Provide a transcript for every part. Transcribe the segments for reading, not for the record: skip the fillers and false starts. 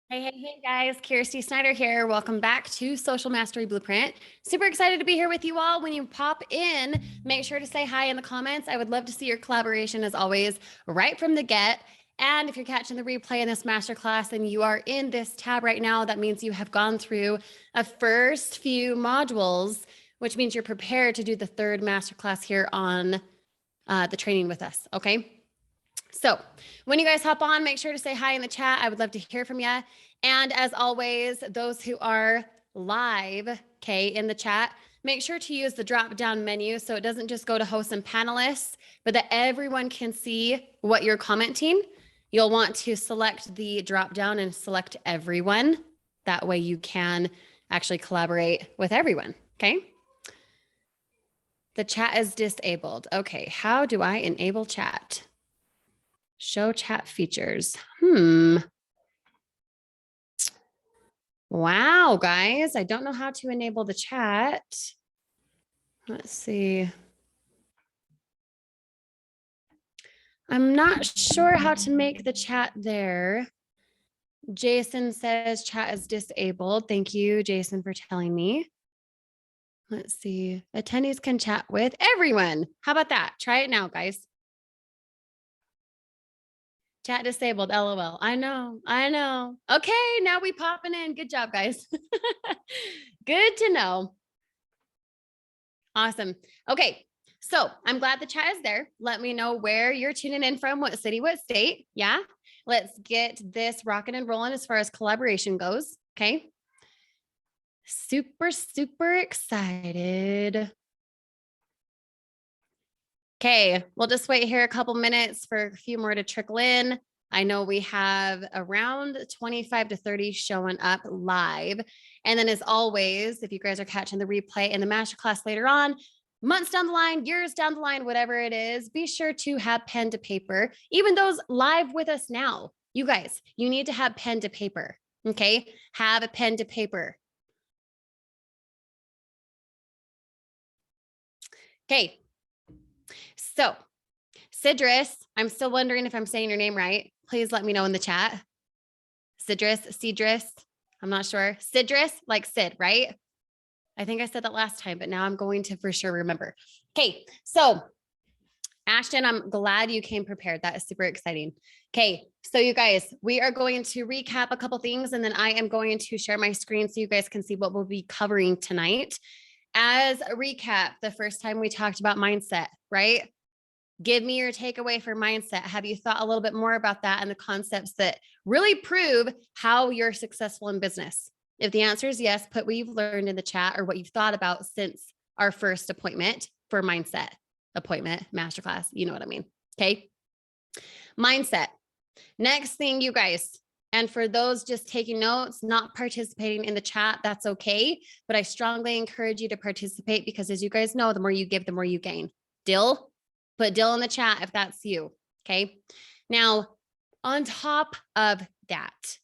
Hey guys, Kirsty Snyder here. Welcome back to Social Mastery Blueprint. Super excited to be here with you all. When you pop in, make sure to say hi in the comments. I would love to see your collaboration as always, right from the get. And if you're catching the replay in this masterclass and you are in this tab right now, that means you have gone through a first few modules, which means you're prepared to do the third masterclass here on the training with us, okay? So when you guys hop on, make sure to say hi in the chat. I would love to hear from you. And as always, those who are live, okay, in the chat, make sure to use the drop down menu so it doesn't just go to hosts and panelists, but that everyone can see what you're commenting. You'll want to select the drop down and select everyone. That way you can actually collaborate with everyone, okay? The chat is disabled. Okay, how do I enable chat? Show chat features. Wow, guys, I don't know how to enable the chat. Let's see. I'm not sure how to make the chat there. Jason says chat is disabled. Thank you, Jason, for telling me. Let's see. Attendees can chat with everyone. How about that? Try it now, guys. Chat disabled, LOL. I know. Okay, now we popping in. Good job, guys. Good to know. Awesome. Okay, so I'm glad the chat is there. Let me know where you're tuning in from, what city, what state. Yeah, let's get this rocking and rolling as far as collaboration goes. Okay. Super excited. Okay, we'll just wait here a couple minutes for a few more to trickle in. I know we have around 25 to 30 showing up live. And then as always, if you guys are catching the replay in the masterclass later on, months down the line, years down the line, whatever it is, be sure to have pen to paper. Even those live with us now, you guys, you need to have pen to paper, okay? Have a pen to paper. Okay. So, Sidris, I'm still wondering if I'm saying your name right. Please let me know in the chat. Cedris, I'm not sure. Sidris, like Sid, right? I think I said that last time, but now I'm going to for sure remember. Okay, so Ashton, I'm glad you came prepared. That is super exciting. Okay, so you guys, we are going to recap a couple things, and then I am going to share my screen so you guys can see what we'll be covering tonight. As a recap, the first time we talked about mindset, right? Give me your takeaway for mindset. Have you thought a little bit more about that and the concepts that really prove how you're successful in business? If the answer is yes, put what you've learned in the chat or what you've thought about since our first appointment for mindset appointment masterclass. You know what I mean? Okay. Mindset. Next thing, you guys, and for those just taking notes, not participating in the chat, that's okay. But I strongly encourage you to participate because as you guys know, the more you give, the more you gain. Deal? Put Dill in the chat if that's you, okay? Now, on top of that,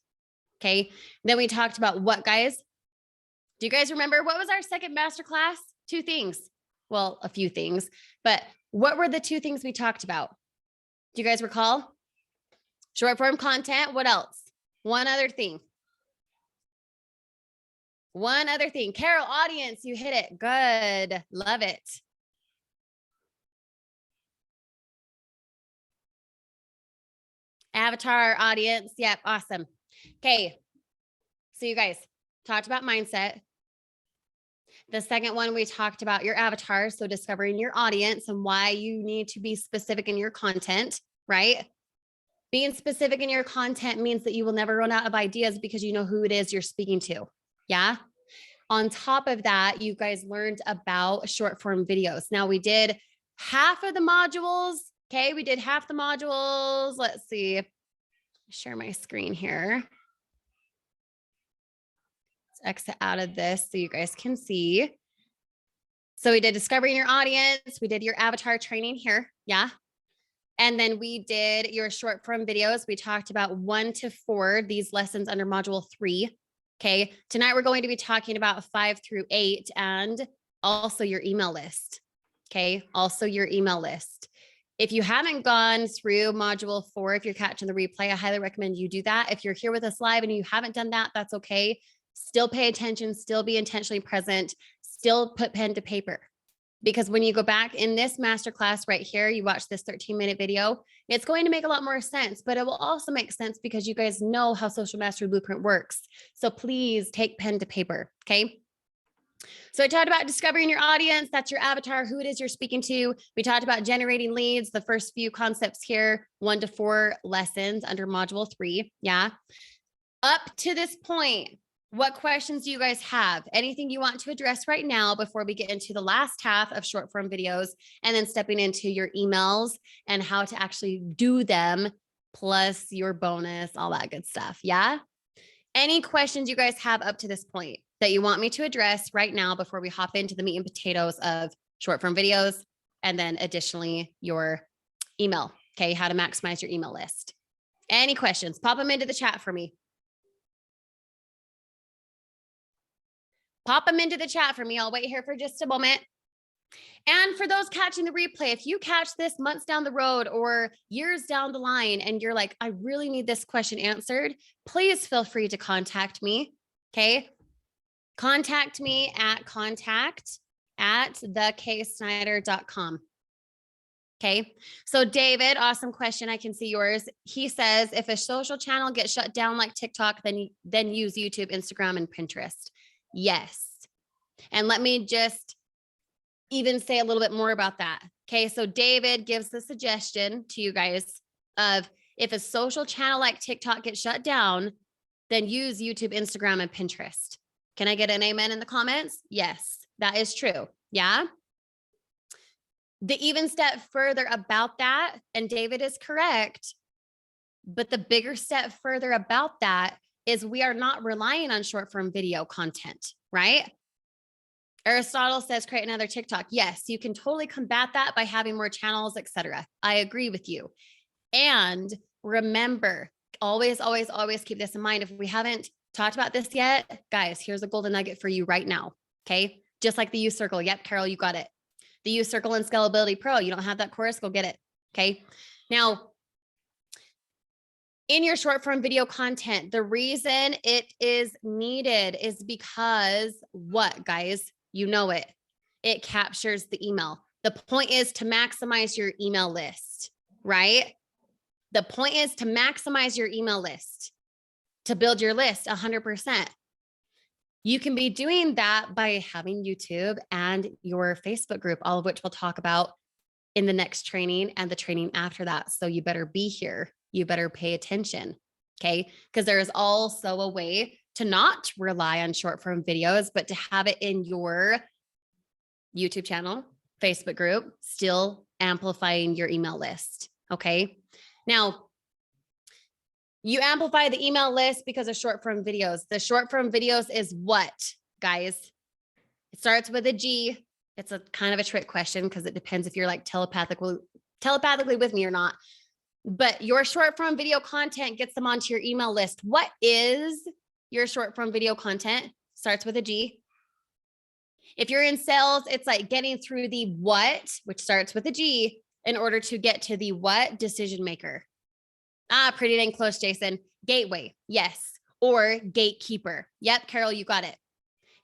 okay, then we talked about what, guys? Do you guys remember what was our second masterclass? Two things. Well, a few things, but what were the two things we talked about? Do you guys recall? Short form content. What else? One other thing. Carol, audience, you hit it. Good. Love it. Avatar, audience. Yep. Awesome. Okay. So you guys talked about mindset. The second one, we talked about your avatar. So discovering your audience and why you need to be specific in your content, right? Being specific in your content means that you will never run out of ideas because you know who it is you're speaking to. Yeah. On top of that, you guys learned about short form videos. Now we did half of the modules. Okay. We did half the modules. Let's see. Share my screen here. Let's exit out of this so you guys can see. So we did discovering your audience. We did your avatar training here. Yeah. And then we did your short form videos. We talked about 1 to 4, these lessons under module 3. Okay. Tonight we're going to be talking about 5 through 8 and also your email list. Okay. Also your email list. If you haven't gone through module 4, if you're catching the replay, I highly recommend you do that. If you're here with us live and you haven't done that, that's okay. Still pay attention, still be intentionally present, still put pen to paper. Because when you go back in this masterclass right here, you watch this 13-minute video, it's going to make a lot more sense, but it will also make sense because you guys know how Social Mastery Blueprint works. So please take pen to paper, okay? So I talked about discovering your audience. That's your avatar, who it is you're speaking to. We talked about generating leads, the first few concepts here, 1 to 4 lessons under module 3. Yeah. Up to this point, what questions do you guys have? Anything you want to address right now before we get into the last half of short form videos and then stepping into your emails and how to actually do them, plus your bonus, all that good stuff. Yeah. Any questions you guys have up to this point that you want me to address right now before we hop into the meat and potatoes of short form videos, and then additionally your email, okay? How to maximize your email list. Any questions? Pop them into the chat for me. Pop them into the chat for me. I'll wait here for just a moment. And for those catching the replay, if you catch this months down the road or years down the line and you're like, I really need this question answered, please feel free to contact me, okay? Contact me at contact@theksnyder.com. Okay. So David, awesome question. I can see yours. He says, if a social channel gets shut down like TikTok, then use YouTube, Instagram, and Pinterest. Yes. And let me just even say a little bit more about that. Okay. So David gives the suggestion to you guys of if a social channel like TikTok gets shut down, then use YouTube, Instagram, and Pinterest. Can I get an amen in the comments? Yes, that is true. Yeah. The even step further about that, and David is correct, but the bigger step further about that is we are not relying on short form video content, right? Aristotle says create another TikTok. Yes, you can totally combat that by having more channels, etc. I agree with you. And remember, always, always, always keep this in mind. If we haven't talked about this yet, guys, here's a golden nugget for you right now. Okay. Just like the U Circle. Yep. Carol, you got it. The U Circle and Scalability Pro. You don't have that course, go get it. Okay. Now, in your short form video content, the reason it is needed is because what, guys? You know it. It captures the email. The point is to maximize your email list, right? The point is to maximize your email list, to build your list 100%. You can be doing that by having YouTube and your Facebook group, all of which we'll talk about in the next training and the training after that. So you better be here. You better pay attention. Okay. Because there is also a way to not rely on short form videos, but to have it in your YouTube channel, Facebook group, still amplifying your email list. Okay. Now, you amplify the email list because of short form videos. The short form videos is what, guys? It starts with a G. It's a kind of a trick question because it depends if you're like telepathically with me or not. But your short form video content gets them onto your email list. What is your short form video content? Starts with a G. If you're in sales, it's like getting through the what, which starts with a G, in order to get to the what? Decision maker. Pretty dang close, Jason. Gateway, yes. Or gatekeeper. Yep, Carol, you got it.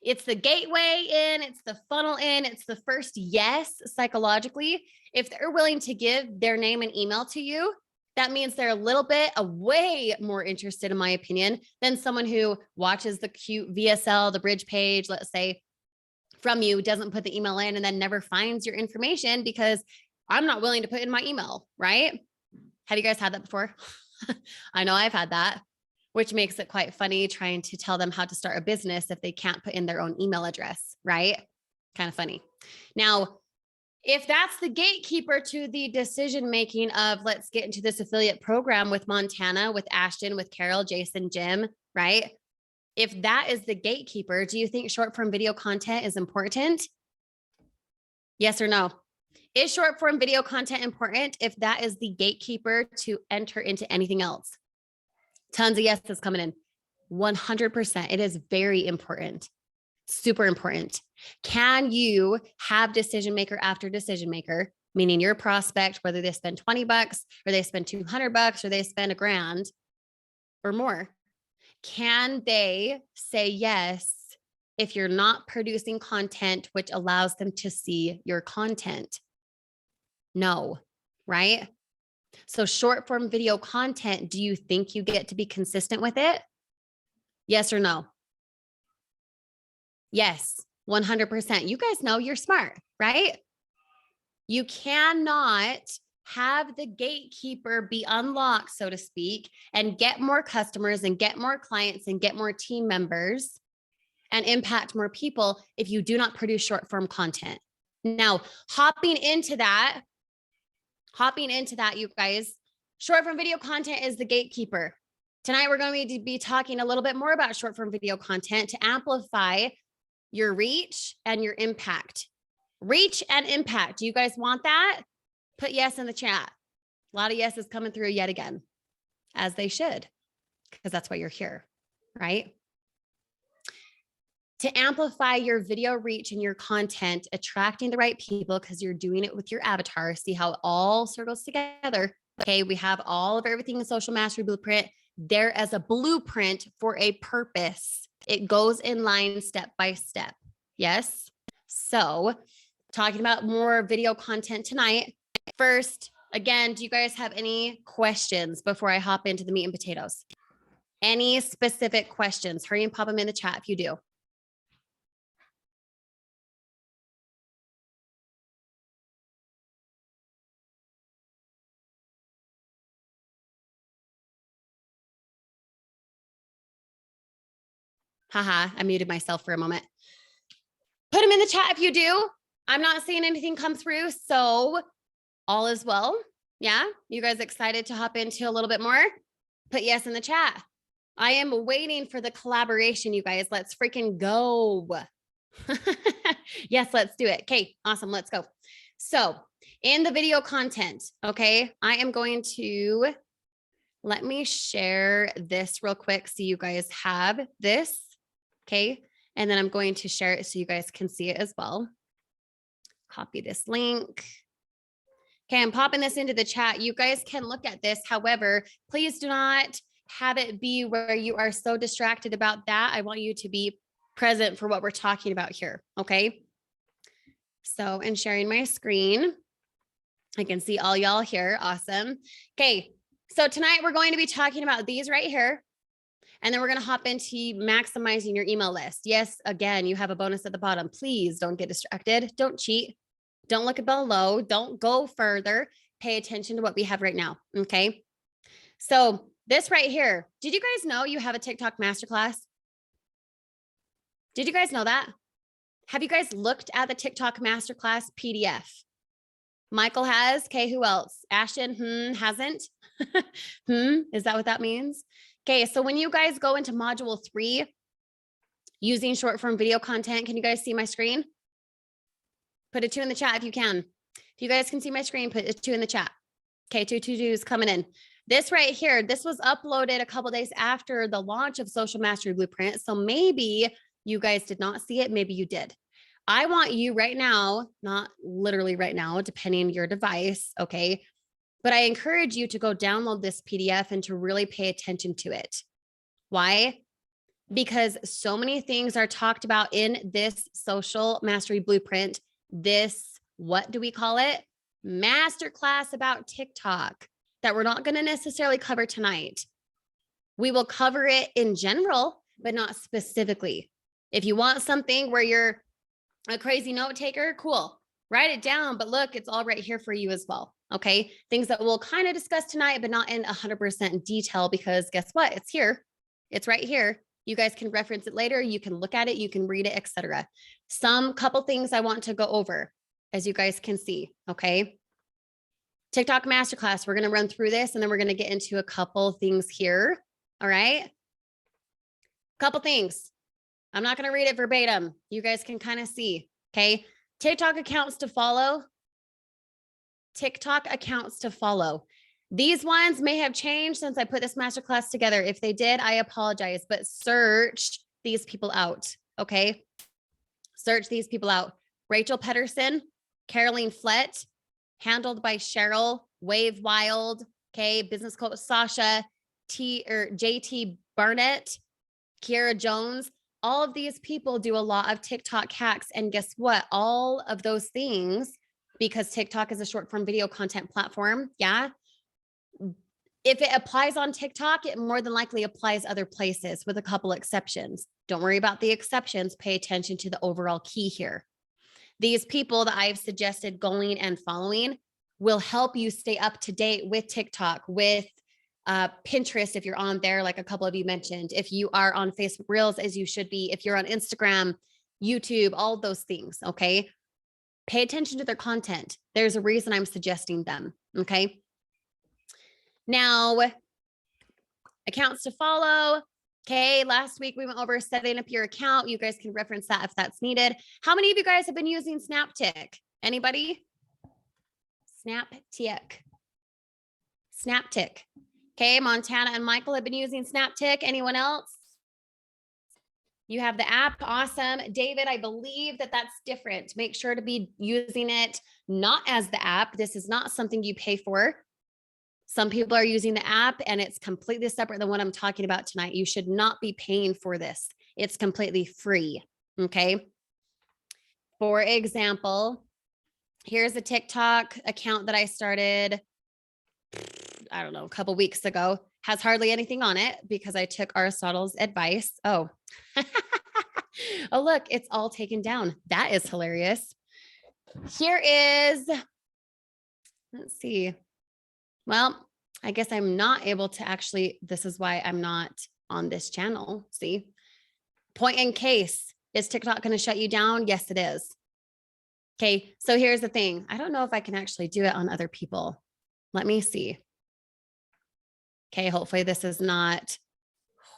It's the gateway in, it's the funnel in, it's the first yes psychologically. If they're willing to give their name and email to you, that means they're way more interested, in my opinion, than someone who watches the cute VSL, the bridge page, let's say, from you, doesn't put the email in, and then never finds your information because I'm not willing to put in my email, right? Have you guys had that before? I know I've had that, which makes it quite funny trying to tell them how to start a business if they can't put in their own email address, right? Kind of funny. Now, if that's the gatekeeper to the decision-making of let's get into this affiliate program with Montana, with Ashton, with Carol, Jason, Jim, right? If that is the gatekeeper, do you think short form video content is important? Yes or no? Is short form video content important if that is the gatekeeper to enter into anything else? Tons of yeses coming in. 100%. It is very important. Super important. Can you have decision maker after decision maker meaning your prospect, whether they spend 20 bucks or they spend 200 bucks or they spend $1,000 or more, can they say yes if you're not producing content which allows them to see your content? No, right? So short form video content, do you think you get to be consistent with it? Yes or no? Yes, 100%. You guys know you're smart, right? You cannot have the gatekeeper be unlocked, so to speak, and get more customers and get more clients and get more team members and impact more people if you do not produce short form content. Now, hopping into that, you guys, short form video content is the gatekeeper. Tonight, we're going to be talking a little bit more about short form video content to amplify your reach and your impact. Reach and impact. Do you guys want that? Put yes in the chat. A lot of yeses coming through yet again, as they should, because that's why you're here, right? To amplify your video reach and your content, attracting the right people because you're doing it with your avatar. See how it all circles together. Okay, we have all of everything in Social Mastery Blueprint there as a blueprint for a purpose. It goes in line step by step. Yes. So talking about more video content tonight. First, again, do you guys have any questions before I hop into the meat and potatoes? Any specific questions? Hurry and pop them in the chat if you do. Haha, I muted myself for a moment. Put them in the chat if you do. I'm not seeing anything come through, so all is well. Yeah, you guys excited to hop into a little bit more? Put yes in the chat. I am waiting for the collaboration, you guys. Let's freaking go. Yes, let's do it. Okay, awesome. Let's go. So in the video content, okay, I am going to, let me share this real quick so you guys have this. Okay, and then I'm going to share it so you guys can see it as well. Copy this link. Okay, I'm popping this into the chat. You guys can look at this. However, please do not have it be where you are so distracted about that. I want you to be present for what we're talking about here. Okay. So, and sharing my screen, I can see all y'all here. Awesome. Okay. So tonight we're going to be talking about these right here. And then we're going to hop into maximizing your email list. Yes, again, you have a bonus at the bottom. Please don't get distracted. Don't cheat. Don't look below. Don't go further. Pay attention to what we have right now. Okay. So this right here, did you guys know you have a TikTok masterclass? Did you guys know that? Have you guys looked at the TikTok masterclass PDF? Michael has. Okay, who else? Ashton, hasn't. Is that what that means? Okay, so when you guys go into module 3, using short form video content, can you guys see my screen? Put a 2 in the chat if you can. If you guys can see my screen, put a 2 in the chat. Okay, 2 is coming in. This right here, this was uploaded a couple days after the launch of Social Mastery Blueprint. So maybe you guys did not see it. Maybe you did. I want you right now, not literally right now, depending on your device. Okay. But I encourage you to go download this PDF and to really pay attention to it. Why? Because so many things are talked about in this Social Mastery Blueprint. This, what do we call it? Masterclass about TikTok that we're not going to necessarily cover tonight. We will cover it in general, but not specifically. If you want something where you're a crazy note taker, cool. Write it down, but look, it's all right here for you as well. Okay. Things that we'll kind of discuss tonight, but not in 100% detail, because guess what? It's here. It's right here. You guys can reference it later. You can look at it. You can read it, etc. Some couple things I want to go over, as you guys can see. Okay. TikTok masterclass. We're going to run through this and then we're going to get into a couple things here. All right. Couple things. I'm not going to read it verbatim. You guys can kind of see. Okay. TikTok accounts to follow. TikTok accounts to follow. These ones may have changed since I put this masterclass together. If they did, I apologize, but search these people out. Okay. Search these people out. Rachel Pedersen, Caroline Flett, handled by Cheryl, Wave Wild, okay, business coach Sasha, JT Barnett, Kiara Jones. All of these people do a lot of TikTok hacks. And guess what? All of those things, because TikTok is a short form video content platform. Yeah. If it applies on TikTok, it more than likely applies other places with a couple exceptions. Don't worry about the exceptions. Pay attention to the overall key here. These people that I've suggested going and following will help you stay up to date with TikTok, with Pinterest, if you're on there, like a couple of you mentioned, if you are on Facebook Reels, as you should be, if you're on Instagram, YouTube, all those things. Okay. Pay attention to their content. There's a reason I'm suggesting them. Okay. Now, accounts to follow. Okay, last week we went over setting up your account. You guys can reference that if that's needed. How many of you guys have been using SnapTick? Anybody? SnapTick. Okay, Montana and Michael have been using SnapTick. Anyone else? You have the app. Awesome. David, I believe that that's different. Make sure to be using it not as the app. This is not something you pay for. Some people are using the app and it's completely separate than what I'm talking about tonight. You should not be paying for this. It's completely free. Okay. For example, here's a TikTok account that I started, I don't know, a couple weeks ago. Has hardly anything on it because I took Aristotle's advice. Oh, oh, look, it's all taken down. That is hilarious. Here is, let's see. Well, I guess I'm not able to actually, this is why I'm not on this channel. See, point in case, is TikTok going to shut you down? Yes, it is. Okay. So here's the thing. I don't know if I can actually do it on other people. Let me see. Okay. Hopefully this is not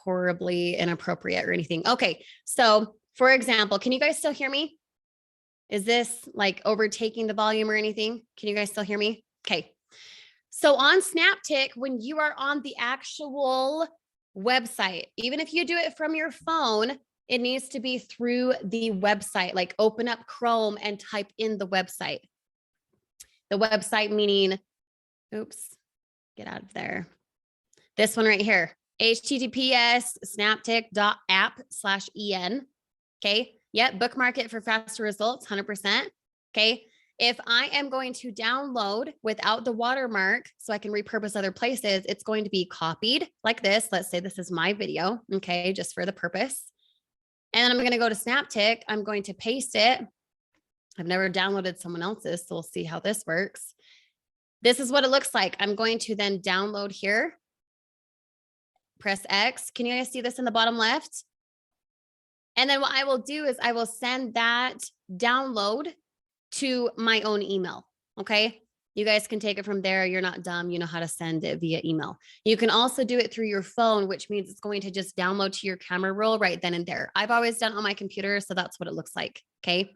horribly inappropriate or anything. Okay. So for example, can you guys still hear me? Is this like overtaking the volume or anything? Can you guys still hear me? Okay. So on SnapTick, when you are on the actual website, even if you do it from your phone, it needs to be through the website, like open up Chrome and type in the website. The website meaning, oops, get out of there. This one right here, https://snaptick.app/en. Okay. Yep. Bookmark it for faster results, 100%. Okay. If I am going to download without the watermark so I can repurpose other places, it's going to be copied like this. Let's say this is my video. Okay. Just for the purpose. And then I'm going to go to SnapTick. I'm going to paste it. I've never downloaded someone else's, so we'll see how this works. This is what it looks like. I'm going to then download here. Press X. Can you guys see this in the bottom left? And then what I will do is I will send that download to my own email. Okay. You guys can take it from there. You're not dumb. You know how to send it via email. You can also do it through your phone, which means it's going to just download to your camera roll right then and there. I've always done it on my computer, so that's what it looks like. Okay.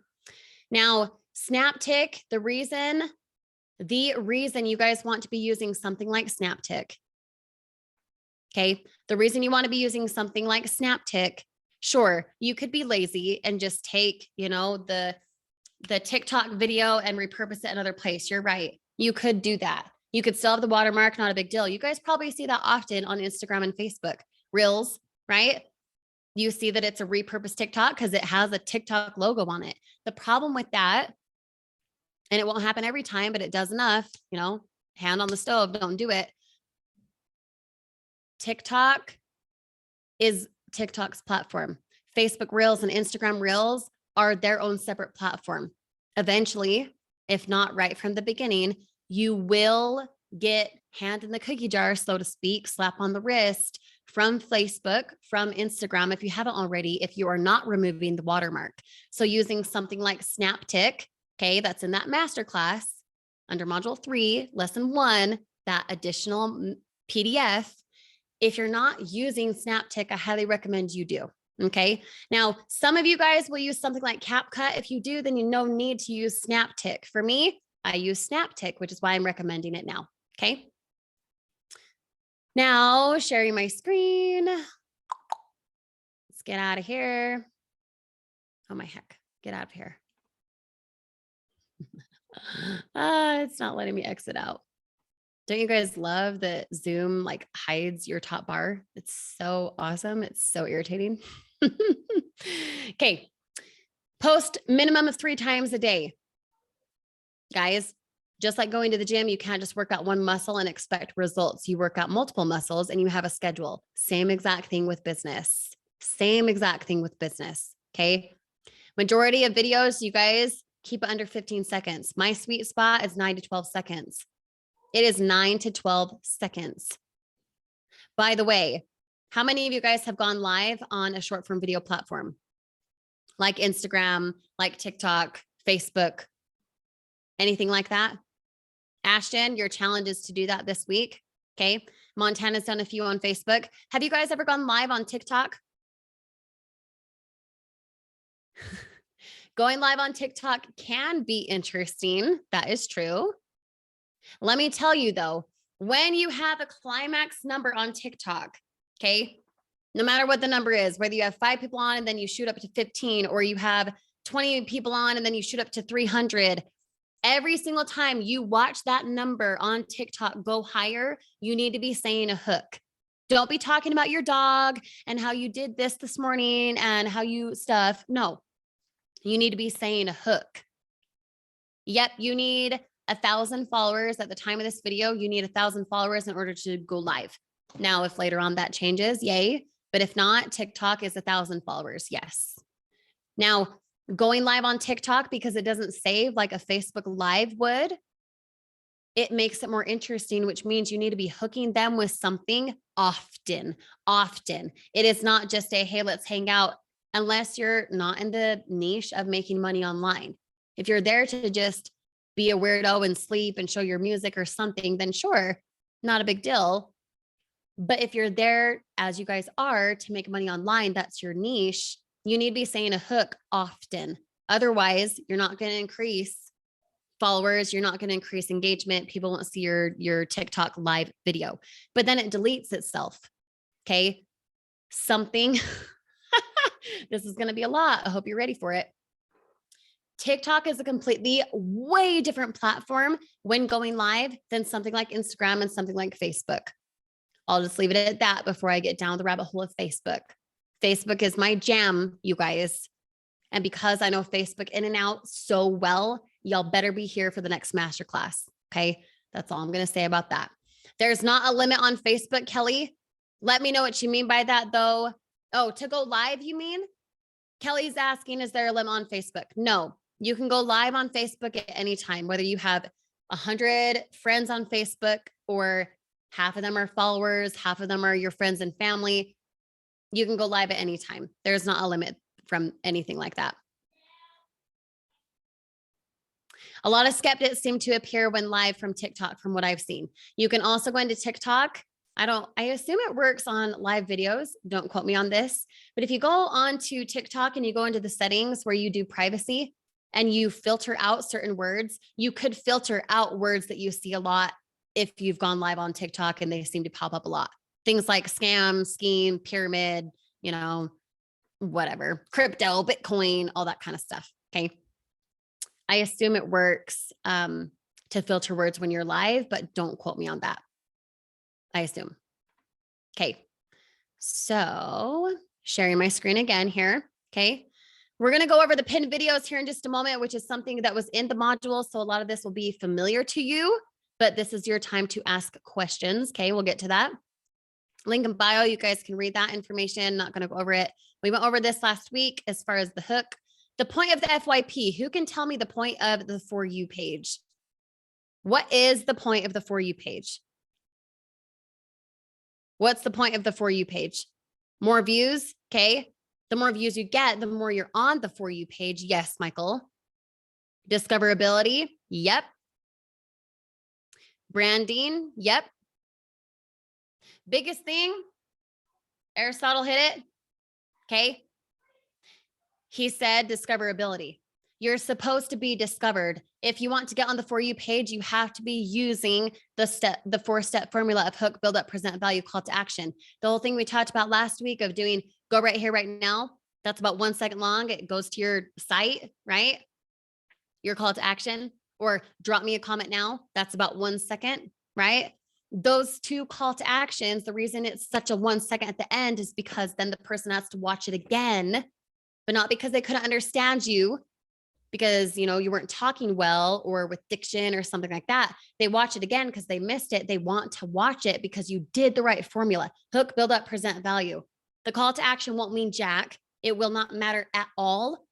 Now, SnapTick, the reason you guys want to be using something like SnapTick. Okay. The reason you want to be using something like SnapTick, sure, you could be lazy and just take, the TikTok video and repurpose it another place. You're right. You could do that. You could still have the watermark, not a big deal. You guys probably see that often on Instagram and Facebook Reels, right? You see that it's a repurposed TikTok because it has a TikTok logo on it. The problem with that, and it won't happen every time, but it does enough, hand on the stove, don't do it. TikTok is TikTok's platform. Facebook Reels and Instagram Reels are their own separate platform. Eventually, if not right from the beginning, you will get hand in the cookie jar, so to speak, slap on the wrist from Facebook, from Instagram, if you haven't already, if you are not removing the watermark. So using something like SnapTick, okay, that's in that masterclass under module 3, lesson 1, that additional PDF. If you're not using SnapTick, I highly recommend you do. Okay. Now, some of you guys will use something like CapCut. If you do, then you no need to use SnapTick. For me, I use SnapTick, which is why I'm recommending it now. Okay. Now, sharing my screen. Let's get out of here. Oh my heck. Get out of here. It's not letting me exit out. Don't you guys love that Zoom like hides your top bar? It's so awesome. It's so irritating. Okay. Post minimum of 3 times a day. Guys, just like going to the gym, you can't just work out one muscle and expect results. You work out multiple muscles and you have a schedule. Same exact thing with business. Same exact thing with business. Okay. Majority of videos, you guys keep it under 15 seconds. My sweet spot is 9 to 12 seconds. It is 9 to 12 seconds. By the way, how many of you guys have gone live on a short form video platform? Like Instagram, like TikTok, Facebook, anything like that? Ashton, your challenge is to do that this week. Okay. Montana's done a few on Facebook. Have you guys ever gone live on TikTok? Going live on TikTok can be interesting. That is true. Let me tell you though, when you have a climax number on TikTok, okay, no matter what the number is, whether you have 5 people on and then you shoot up to 15, or you have 20 people on and then you shoot up to 300, every single time you watch that number on TikTok go higher, you need to be saying a hook. Don't be talking about your dog and how you did this morning and how you stuff. No, you need to be saying a hook. Yep, you need 1,000 followers at the time of this video. You need 1,000 followers in order to go live. Now, if later on that changes, yay. But if not, TikTok is 1,000 followers. Yes. Now, going live on TikTok, because it doesn't save like a Facebook Live would, it makes it more interesting, which means you need to be hooking them with something often. It is not just a, hey, let's hang out, unless you're not in the niche of making money online. If you're there to just be a weirdo and sleep and show your music or something, then sure, not a big deal. But if you're there, as you guys are, to make money online, that's your niche, you need to be saying a hook often. Otherwise, you're not going to increase followers. You're not going to increase engagement. People won't see your TikTok live video, but then it deletes itself. Okay. Something, this is going to be a lot. I hope you're ready for it. TikTok is a completely way different platform when going live than something like Instagram and something like Facebook. I'll just leave it at that before I get down the rabbit hole of Facebook. Facebook is my jam, you guys. And because I know Facebook in and out so well, y'all better be here for the next masterclass. Okay. That's all I'm going to say about that. There's not a limit on Facebook, Kelly. Let me know what you mean by that though. Oh, to go live, you mean? Kelly's asking, is there a limit on Facebook? No, you can go live on Facebook at any time, whether you have 100 friends on Facebook or half of them are followers, half of them are your friends and family. You can go live at any time. There's not a limit from anything like that. A lot of skeptics seem to appear when live from TikTok, from what I've seen. You can also go into TikTok. I assume it works on live videos. Don't quote me on this, but if you go onto TikTok and you go into the settings where you do privacy and you filter out certain words, you could filter out words that you see a lot if you've gone live on TikTok and they seem to pop up a lot. Things like scam, scheme, pyramid, whatever, crypto, Bitcoin, all that kind of stuff. Okay. I assume it works to filter words when you're live, but don't quote me on that. I assume. Okay. So sharing my screen again here. Okay. We're going to go over the pinned videos here in just a moment, which is something that was in the module. So a lot of this will be familiar to you, but this is your time to ask questions. Okay. We'll get to that. Link in bio. You guys can read that information. Not going to go over it. We went over this last week as far as the hook. The point of the FYP. Who can tell me the point of the For You page? What is the point of the For You page? What's the point of the For You page? More views. Okay. The more views you get, the more you're on the For You page. Yes, Michael. Discoverability. Yep. Branding. Yep. Biggest thing, Aristotle hit it. Okay. He said discoverability. You're supposed to be discovered. If you want to get on the For You page, you have to be using the 4-step formula of hook, build up, present, value, call to action. The whole thing we talked about last week of doing go right here, right now. That's about 1 second long. It goes to your site, right? Your call to action. or drop me a comment now. That's about 1 second, right? Those two call to actions, the reason it's such a 1 second at the end is because then the person has to watch it again, but not because they couldn't understand you, because you weren't talking well or with diction or something like that. They watch it again because they missed it. They want to watch it because you did the right formula. Hook, build up, present value. The call to action won't mean jack. It will not matter at all,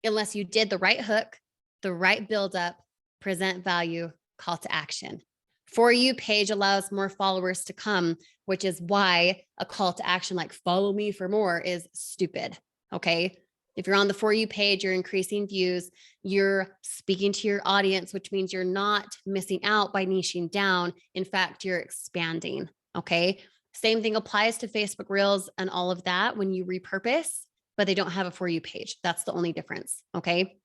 unless you did the right hook, the right build up, present value, call to action. For You page allows more followers to come, which is why a call to action like follow me for more is stupid. Okay. If you're on the For You page, you're increasing views, you're speaking to your audience, which means you're not missing out by niching down. In fact, you're expanding. Okay. Same thing applies to Facebook Reels and all of that when you repurpose, but they don't have a For You page. That's the only difference. Okay.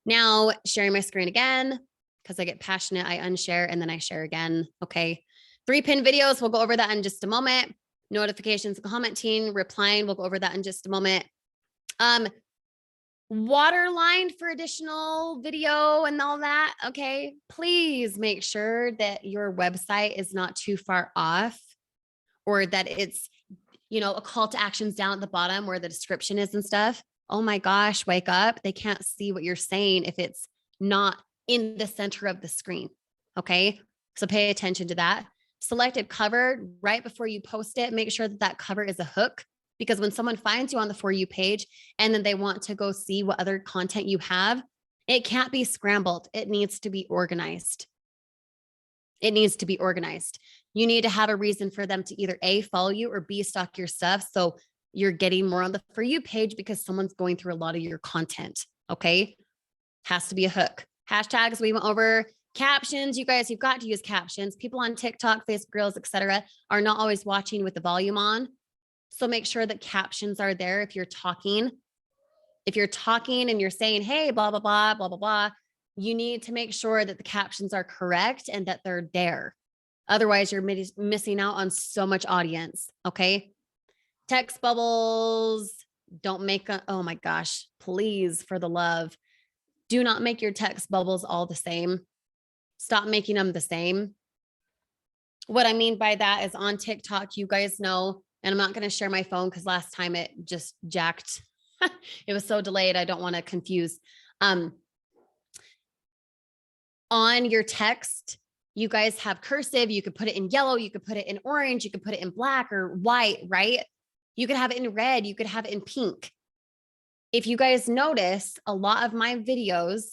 Now, sharing my screen again, because I get passionate, I unshare and then I share again. Okay. 3 pin videos. We'll go over that in just a moment. Notifications, commenting, replying. We'll go over that in just a moment. Waterlined for additional video and all that. Okay. Please make sure that your website is not too far off, or that it's, a call to actions down at the bottom where the description is and stuff. Oh my gosh, wake up. They can't see what you're saying if it's not in the center of the screen. Okay. So pay attention to that. Selected cover right before you post it. Make sure that that cover is a hook, because when someone finds you on the For You page and then they want to go see what other content you have, it can't be scrambled. It needs to be organized. It needs to be organized. You need to have a reason for them to either A, follow you, or B, stock your stuff. So you're getting more on the For You page because someone's going through a lot of your content. Okay. Has to be a hook. Hashtags we went over. Captions, you guys, you've got to use captions. People on TikTok, Facebook Reels, etc., are not always watching with the volume on. So make sure that captions are there if you're talking. If you're talking and you're saying, hey, blah, blah, blah, blah, blah, blah, you need to make sure that the captions are correct and that they're there. Otherwise, you're missing out on so much audience. Okay. Text bubbles. Don't make oh my gosh, please, for the love, do not make your text bubbles all the same. Stop making them the same. What I mean by that is on TikTok, you guys know, and I'm not going to share my phone because last time it just jacked. It was so delayed. I don't want to confuse. On your text, you guys have cursive. You could put it in yellow. You could put it in orange. You could put it in black or white, right? You could have it in red. You could have it in pink. If you guys notice, a lot of my videos,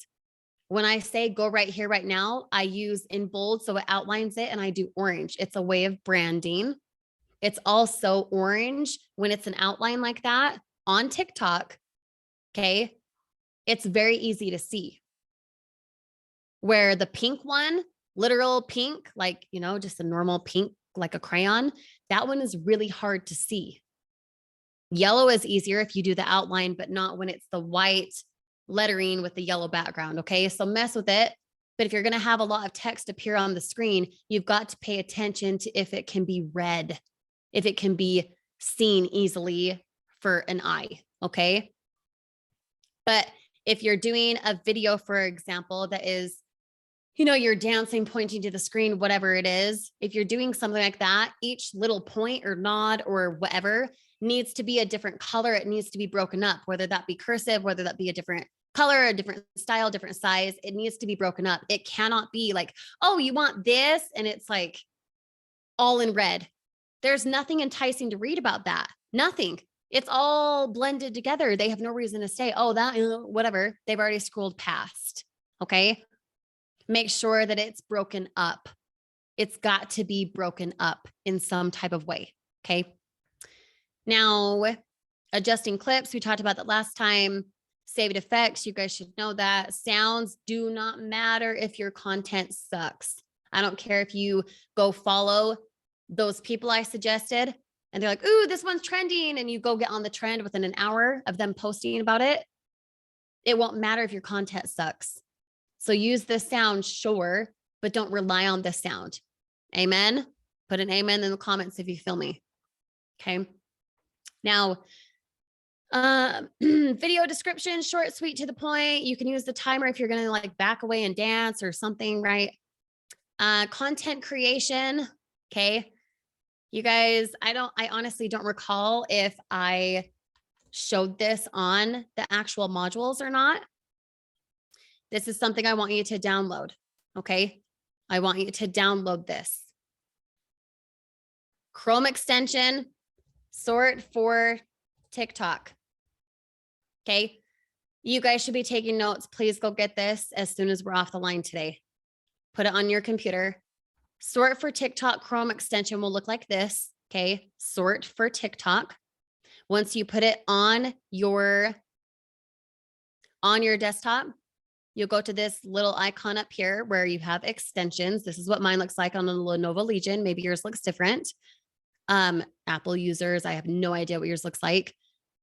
when I say go right here, right now, I use in bold so it outlines it, and I do orange. It's a way of branding. It's also orange when it's an outline like that on TikTok. Okay. It's very easy to see. Where the pink one, literal pink, like, just a normal pink, like a crayon, that one is really hard to see. Yellow is easier if you do the outline, but not when it's the white lettering with the yellow background. Okay. So mess with it. But if you're going to have a lot of text appear on the screen, you've got to pay attention to if it can be read, if it can be seen easily for an eye. Okay. But if you're doing a video, for example, that is, you're dancing, pointing to the screen, whatever it is, if you're doing something like that, each little point or nod or whatever needs to be a different color. It needs to be broken up, whether that be cursive, whether that be a different color, a different style, different size. It needs to be broken up. It cannot be like, oh, you want this, and it's like all in red. There's nothing enticing to read about that. Nothing. It's all blended together. They have no reason to say, oh, that, whatever. They've already scrolled past. Okay. Make sure that it's broken up. It's got to be broken up in some type of way. Okay. Now, adjusting clips. We talked about that last time. Saved effects. You guys should know that. Sounds do not matter if your content sucks. I don't care if you go follow those people I suggested and they're like, ooh, this one's trending. And you go get on the trend within an hour of them posting about it. It won't matter if your content sucks. So use the sound, sure, but don't rely on the sound. Amen. Put an amen in the comments if you feel me. Okay. Now, Video description, short, sweet, to the point. You can use the timer if you're going to like back away and dance or something, right? Content creation. Okay. You guys, I honestly don't recall if I showed this on the actual modules or not. This is something I want you to download. Okay. I want you to download this. Chrome extension, sort for TikTok. Okay. You guys should be taking notes. Please go get this as soon as we're off the line today. Put it on your computer. Sort for TikTok Chrome extension will look like this. Okay. Sort for TikTok. Once you put it on your desktop, you'll go to this little icon up here where you have extensions. This is what mine looks like on the Lenovo Legion. Maybe yours looks different. Apple users, I have no idea what yours looks like.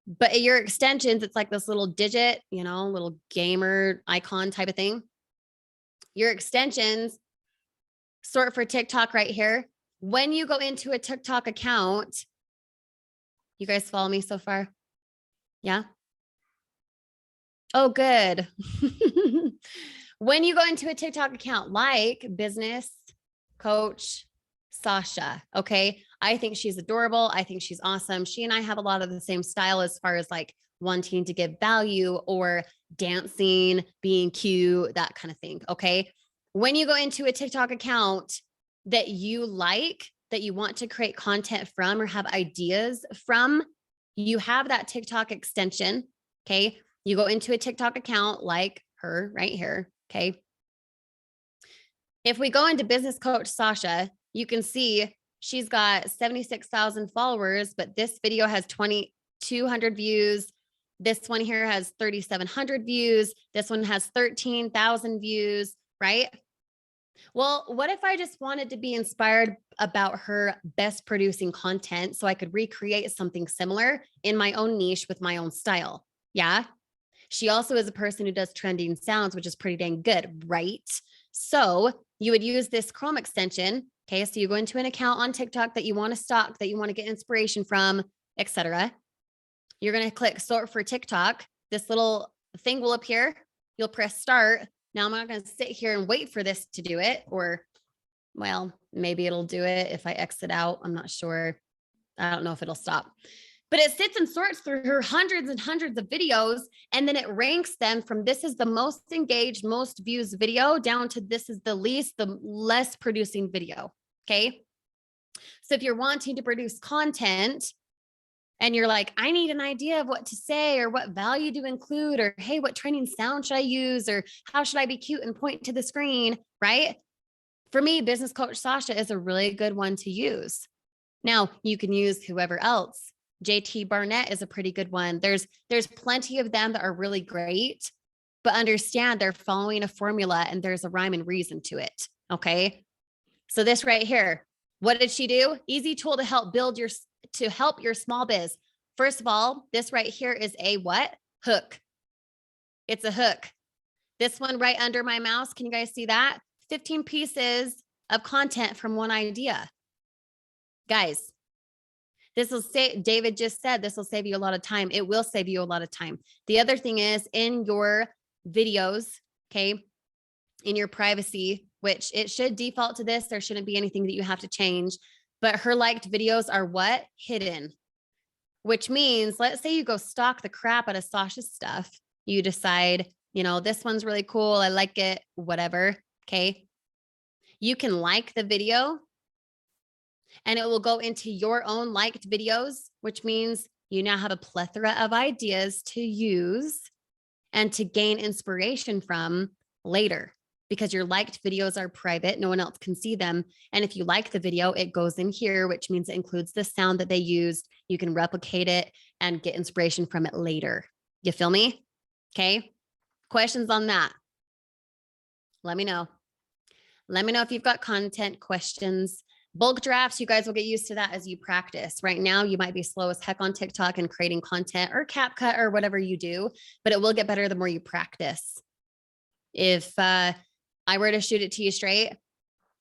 But your extensions, it's like this little digit, little gamer icon type of thing. Your extensions, sort for TikTok right here. When you go into a TikTok account, you guys follow me so far? Yeah? Oh, good. When you go into a TikTok account, like business coach Sasha, okay? I think she's adorable. I think she's awesome. She and I have a lot of the same style as far as like wanting to give value or dancing, being cute, that kind of thing, okay? When you go into a TikTok account that you like, that you want to create content from or have ideas from, you have that TikTok extension, okay? You go into a TikTok account like her right here, okay? If we go into Business Coach Sasha, you can see she's got 76,000 followers, but this video has 2,200 views. This one here has 3,700 views. This one has 13,000 views, right? Well, what if I just wanted to be inspired about her best producing content so I could recreate something similar in my own niche with my own style? Yeah. She also is a person who does trending sounds, which is pretty dang good, right? So you would use this Chrome extension. Okay. So you go into an account on TikTok that you want to stock, that you want to get inspiration from, etc. You're going to click sort for TikTok. This little thing will appear. You'll press start. Now I'm not going to sit here and wait for this to do it, or, well, maybe it'll do it if I exit out. I'm not sure. I don't know if it'll stop. But it sits and sorts through her hundreds and hundreds of videos, and then it ranks them from this is the most engaged, most views video down to this is the least, the less producing video. Okay. So if you're wanting to produce content and you're like, I need an idea of what to say or what value to include, or hey, what training sound should I use? Or how should I be cute and point to the screen? Right? For me, Business Coach Sasha is a really good one to use. Now you can use whoever else. JT Barnett is a pretty good one. There's plenty of them that are really great, but understand they're following a formula and there's a rhyme and reason to it. Okay. So this right here, what did she do? Easy tool to help help your small biz. First of all, this right here is a what? Hook. It's a hook. This one right under my mouse. Can you guys see that? 15 pieces of content from one idea. Guys, this will say, David just said, this will save you a lot of time. It will save you a lot of time. The other thing is in your videos, okay, in your privacy, which it should default to this. There shouldn't be anything that you have to change, but her liked videos are what? Hidden, which means, let's say you go stalk the crap out of Sasha's stuff. You decide, this one's really cool. I like it, whatever. Okay. You can like the video and it will go into your own liked videos, which means you now have a plethora of ideas to use and to gain inspiration from later, because your liked videos are private. No one else can see them. And if you like the video, it goes in here, which means it includes the sound that they used. You can replicate it and get inspiration from it later. You feel me? Okay. Questions on that? Let me know. Let me know if you've got content questions. Bulk drafts, you guys will get used to that as you practice. Right now, you might be slow as heck on TikTok and creating content or CapCut or whatever you do, but it will get better the more you practice. If I were to shoot it to you straight,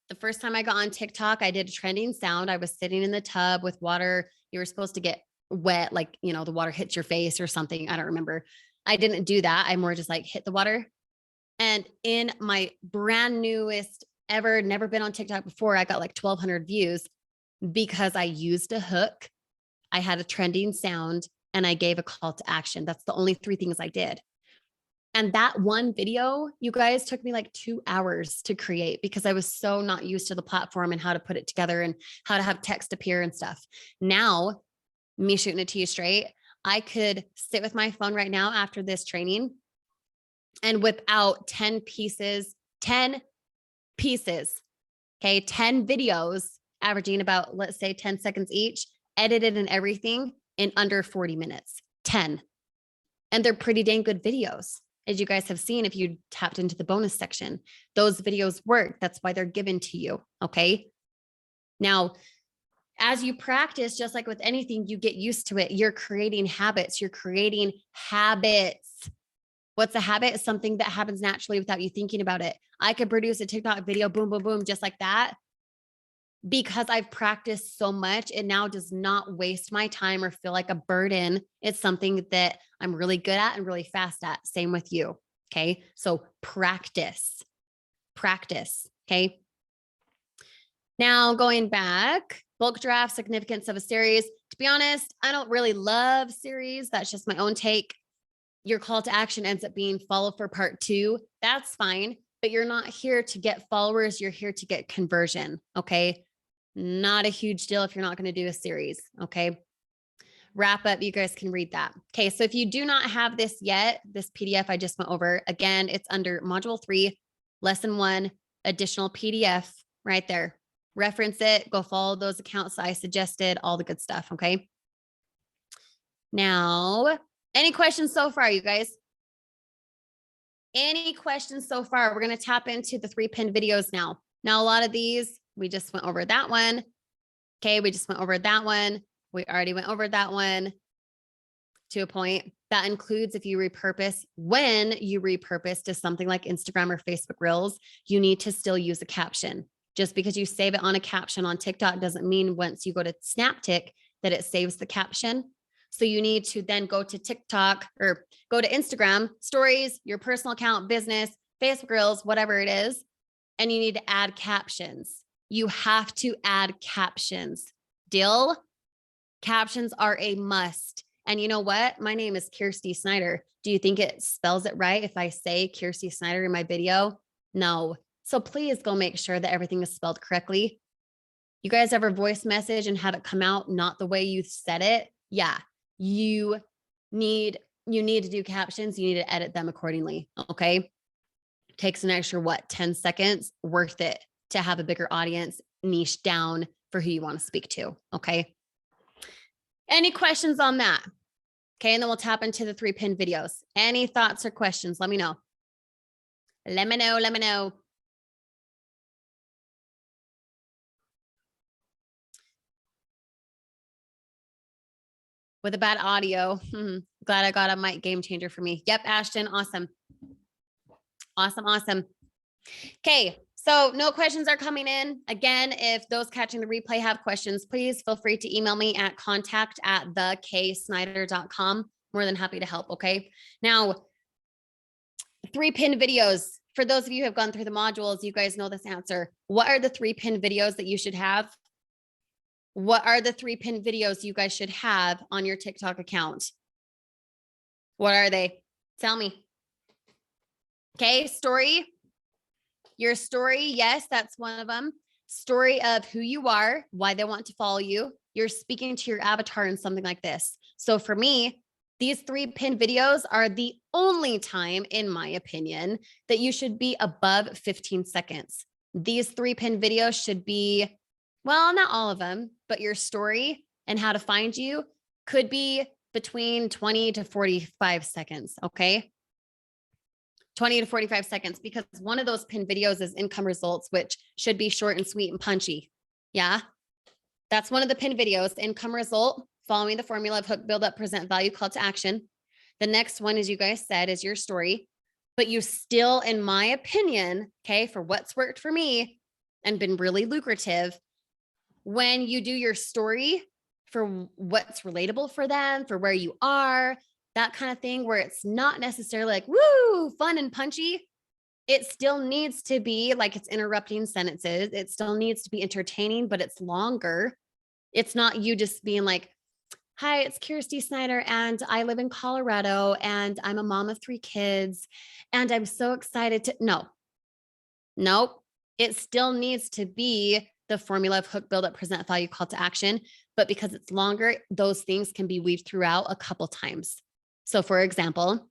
the first time I got on TikTok, I did a trending sound. I was sitting in the tub with water. You were supposed to get wet, like, you know, the water hits your face or something. I don't remember. I didn't do that. I more just like hit the water. And in my brand newest ever, never been on TikTok before, I got like 1,200 views because I used a hook. I had a trending sound and I gave a call to action. That's the only 3 things I did. And that one video, you guys, took me like 2 hours to create because I was so not used to the platform and how to put it together and how to have text appear and stuff. Now, me shooting it to you straight, I could sit with my phone right now after this training and whip out 10 pieces, okay, 10 videos averaging about, let's say 10 seconds each, edited and everything in under 40 minutes, 10. And they're pretty dang good videos. As you guys have seen, if you tapped into the bonus section, those videos work. That's why they're given to you. Okay. Now, as you practice, just like with anything, you get used to it. You're creating habits. You're creating habits. What's a habit? Is something that happens naturally without you thinking about it. I could produce a TikTok video, boom, boom, boom, just like that. Because I've practiced so much, it now does not waste my time or feel like a burden. It's something that I'm really good at and really fast at. Same with you. Okay. So practice. Okay. Now going back, bulk draft, significance of a series. To be honest, I don't really love series. That's just my own take. Your call to action ends up being follow for part 2. That's fine, but you're not here to get followers. You're here to get conversion. Okay. Not a huge deal if you're not going to do a series. Okay. Wrap up. You guys can read that. Okay. So if you do not have this yet, this PDF I just went over, again, it's under module 3, lesson 1, additional PDF right there. Reference it, go follow those accounts I suggested, all the good stuff. Okay. Now, any questions so far, you guys? Any questions so far? We're going to tap into the 3 pinned videos now. Now, a lot of these, we just went over that one. Okay. We just went over that one. We already went over that one to a point. That includes if you repurpose, when you repurpose to something like Instagram or Facebook Reels, you need to still use a caption. Just because you save it on a caption on TikTok doesn't mean once you go to SnapTik that it saves the caption. So you need to then go to TikTok or go to Instagram stories, your personal account, business, Facebook Reels, whatever it is, and you need to add captions. You have to add captions. Deal? Captions are a must. And you know what? My name is Kirsty Snyder. Do you think it spells it right if I say Kirsty Snyder in my video? No. So please go make sure that everything is spelled correctly. You guys ever voice message and have it come out not the way you said it? Yeah. You need to do captions. You need to edit them accordingly. Okay. Takes an extra, 10 seconds, worth it to have a bigger audience niche down for who you want to speak to. Okay. Any questions on that? Okay. And then we'll tap into the 3 pinned videos. Any thoughts or questions? Let me know. Let me know. With a bad audio. Glad I got a mic, game changer for me. Yep. Ashton. Awesome. Okay. So no questions are coming in. Again, if those catching the replay have questions, please feel free to email me at contact@theksnyder.com. More than happy to help. Okay. Now, 3 pinned videos. For those of you who have gone through the modules, you guys know this answer. What are the 3 pinned videos that you should have? What are the 3 pinned videos you guys should have on your TikTok account? What are they? Tell me. Okay. Story. Your story. Yes, that's one of them. Story of who you are, why they want to follow you. You're speaking to your avatar in something like this. So for me, these 3 pinned videos are the only time, in my opinion, that you should be above 15 seconds. These 3 pinned videos should be, well, not all of them, but your story and how to find you could be between 20 to 45 seconds. Okay. 20 to 45 seconds, because one of those pinned videos is income results, which should be short and sweet and punchy. Yeah. That's one of the pinned videos, income result, following the formula of hook, build up, present value, call to action. The next one, as you guys said, is your story, but you still, in my opinion, okay, for what's worked for me and been really lucrative, when you do your story, for what's relatable for them, for where you are, that kind of thing, where it's not necessarily like, woo, fun and punchy. It still needs to be like it's interrupting sentences. It still needs to be entertaining, but it's longer. It's not you just being like, hi, it's Kirsty Snyder, and I live in Colorado, and I'm a mom of 3 kids, and I'm so excited to. No, nope. It still needs to be the formula of hook, build up, present, value, call to action. But because it's longer, those things can be weaved throughout a couple times. So, for example,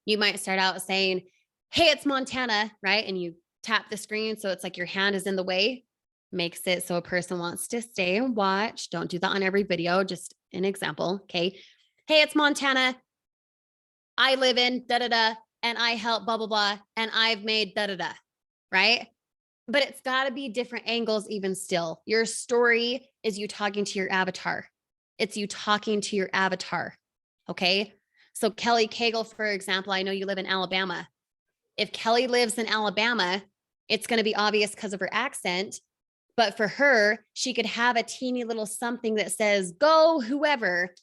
you might start out saying, hey, it's Montana, right? And you tap the screen so it's like your hand is in the way, makes it so a person wants to stay and watch. Don't do that on every video, just an example. Okay. Hey, it's Montana. I live in da da da, and I help blah blah blah, and I've made da da da, right? But it's got to be different angles, even still. Your story is you talking to your avatar. It's you talking to your avatar. Okay. So, Kelly Cagle, for example, I know you live in Alabama. If Kelly lives in Alabama, it's going to be obvious because of her accent. But for her, she could have a teeny little something that says, go whoever,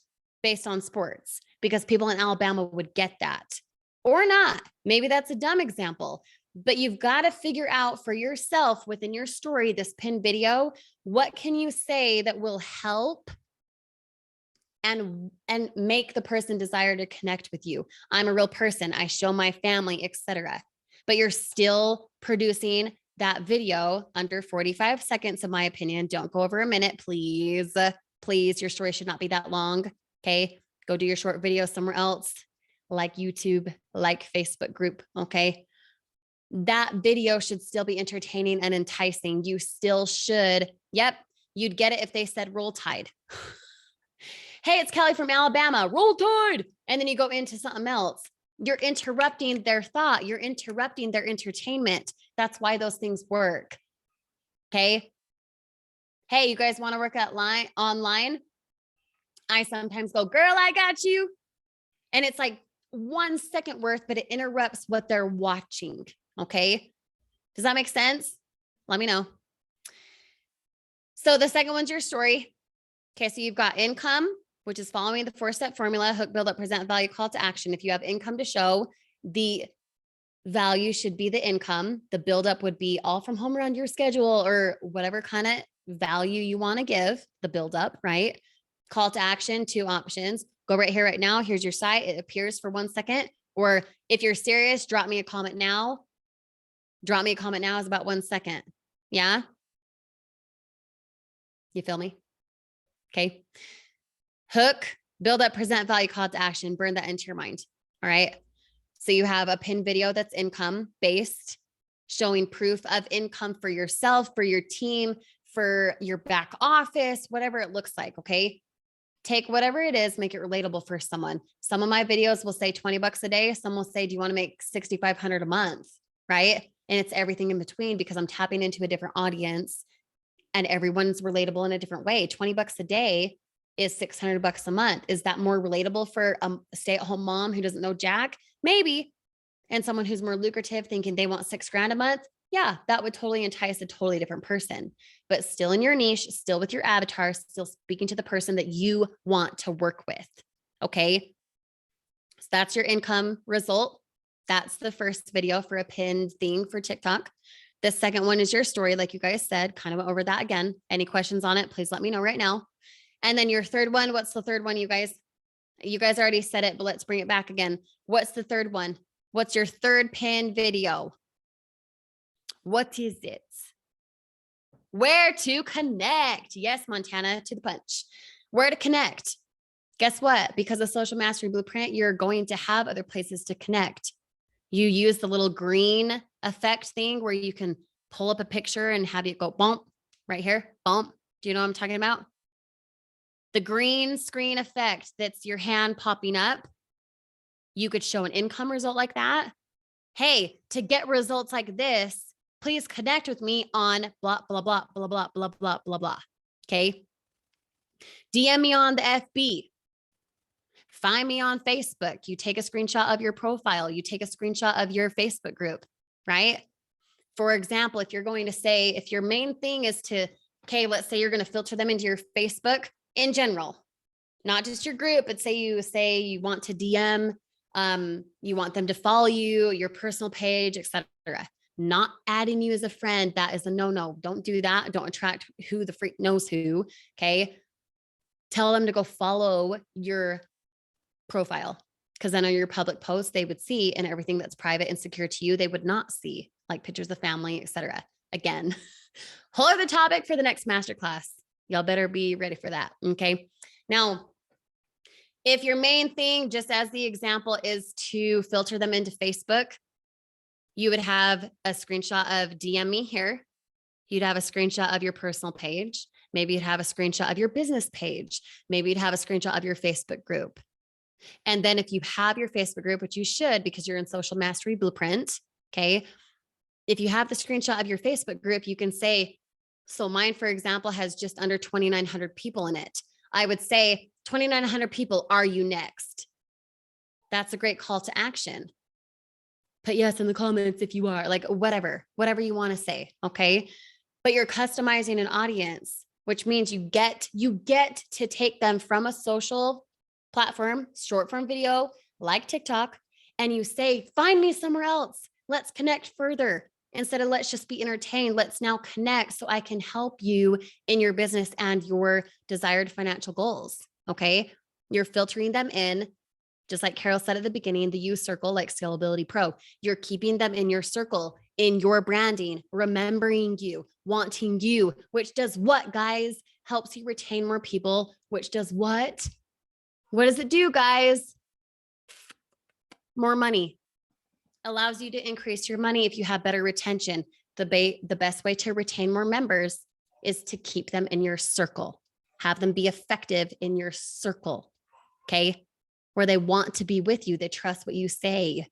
based on sports, because people in Alabama would get that. Or not. Maybe that's a dumb example. But you've got to figure out for yourself within your story, this pinned video, what can you say that will help and make the person desire to connect with you? I'm a real person. I show my family, etc. But you're still producing that video under 45 seconds, in my opinion. Don't go over a minute, please. Please, your story should not be that long. Okay. Go do your short video somewhere else, like YouTube, like Facebook group. Okay. That video should still be entertaining and enticing. You still should. Yep. You'd get it if they said roll tide. Hey, it's Kelly from Alabama. Roll Tide. And then you go into something else. You're interrupting their thought. You're interrupting their entertainment. That's why those things work. Okay. Hey, you guys want to work at online? I sometimes go, girl, I got you. And it's like 1 second worth, but it interrupts what they're watching. Okay. Does that make sense? Let me know. So the second one's your story. Okay. So you've got income, which is following the 4-step formula, hook, build up, present, value, call to action. If you have income to show, the value should be the income. The build up would be all from home around your schedule or whatever kind of value you want to give, the build up, right? Call to action, 2 options. Go right here, right now. Here's your site. It appears for 1 second. Or if you're serious, drop me a comment now. Drop me a comment now is about 1 second. Yeah. You feel me? Okay. Hook, build up, present, value, call to action. Burn that into your mind. All right. So you have a pinned video that's income based, showing proof of income for yourself, for your team, for your back office, whatever it looks like. Okay. Take whatever it is, make it relatable for someone. Some of my videos will say $20 a day. Some will say, do you want to make $6,500 a month? Right. And it's everything in between because I'm tapping into a different audience and everyone's relatable in a different way. $20 a day is $600 a month. Is that more relatable for a stay-at-home mom who doesn't know jack? Maybe. And someone who's more lucrative thinking they want $6,000 a month. Yeah, that would totally entice a totally different person, but still in your niche, still with your avatar, still speaking to the person that you want to work with. Okay. So that's your income result. That's the first video for a pinned thing for TikTok. The second one is your story. Like you guys said, kind of went over that again. Any questions on it? Please let me know right now. And then your third one, what's the third one, you guys? You guys already said it, but let's bring it back again. What's the third one? What's your third pinned video? What is it? Where to connect? Yes, Montana, to the punch. Where to connect? Guess what? Because of Social Mastery Blueprint, you're going to have other places to connect. You use the little green effect thing where you can pull up a picture and have it go bump right here. Bump. Do you know what I'm talking about? The green screen effect, that's your hand popping up. You could show an income result like that. Hey, to get results like this, please connect with me on blah, blah, blah, blah, blah, blah, blah, blah, blah. Okay. DM me on the FB. Find me on Facebook. You take a screenshot of your profile. You take a screenshot of your Facebook group, right? For example, if you're going to say, if your main thing is to, okay, let's say you're going to filter them into your Facebook in general, not just your group, but say you want to DM, you want them to follow you, your personal page, etc. Not adding you as a friend. That is a no-no. Don't do that. Don't attract who the freak knows who. Okay. Tell them to go follow your profile, because then on your public posts they would see, and everything that's private and secure to you, they would not see, like pictures of family, etc. Again, whole other topic for the next masterclass. Y'all better be ready for that. Okay. Now, if your main thing, just as the example, is to filter them into Facebook, you would have a screenshot of DM me here. You'd have a screenshot of your personal page. Maybe you'd have a screenshot of your business page. Maybe you'd have a screenshot of your Facebook group. And then if you have your Facebook group, which you should because you're in Social Mastery Blueprint, okay, if you have the screenshot of your Facebook group, you can say, so mine, for example, has just under 2,900 people in it. I would say, 2,900 people, are you next? That's a great call to action. Put yes in the comments if you are, like whatever you want to say, okay? But you're customizing an audience, which means you get to take them from a social platform, short form video like TikTok, and you say, find me somewhere else. Let's connect further. Instead of let's just be entertained, let's now connect so I can help you in your business and your desired financial goals. Okay. You're filtering them in, just like Carol said at the beginning, the U circle, like Scalability Pro. You're keeping them in your circle, in your branding, remembering you, wanting you, which does what, guys? Helps you retain more people, which does what? What does it do, guys? More money. Allows you to increase your money if you have better retention. The best way to retain more members is to keep them in your circle. Have them be effective in your circle, okay? Where they want to be with you. They trust what you say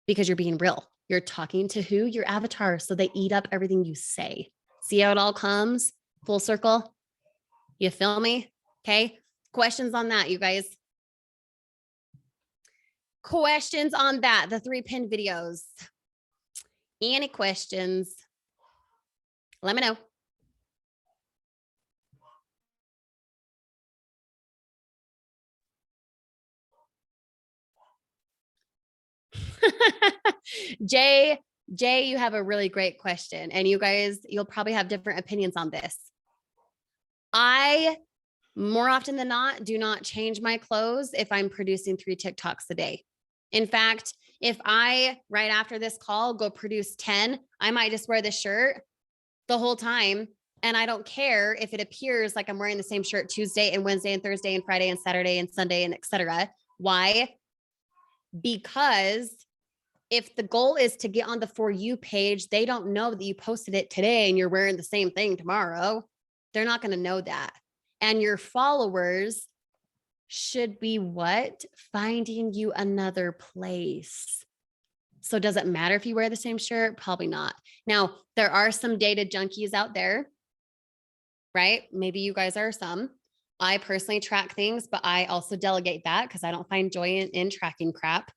because you're being real. You're talking to who? Your avatar. So they eat up everything you say. See how it all comes full circle? You feel me? Okay. Questions on that, you guys? Questions on that, the 3 pin videos? Any questions? Let me know. Jay, you have a really great question. And you guys, you'll probably have different opinions on this. I, more often than not, do not change my clothes if I'm producing 3 TikToks a day. In fact, if I, right after this call, go produce 10, I might just wear the shirt the whole time. And I don't care if it appears like I'm wearing the same shirt Tuesday and Wednesday and Thursday and Friday and Saturday and Sunday and etc. Why? Because if the goal is to get on the For You page, they don't know that you posted it today and you're wearing the same thing tomorrow. They're not going to know that. And your followers should be what? Finding you another place. So does it matter if you wear the same shirt? Probably not. Now, there are some data junkies out there, right? Maybe you guys are some. I personally track things, but I also delegate that because I don't find joy in tracking crap.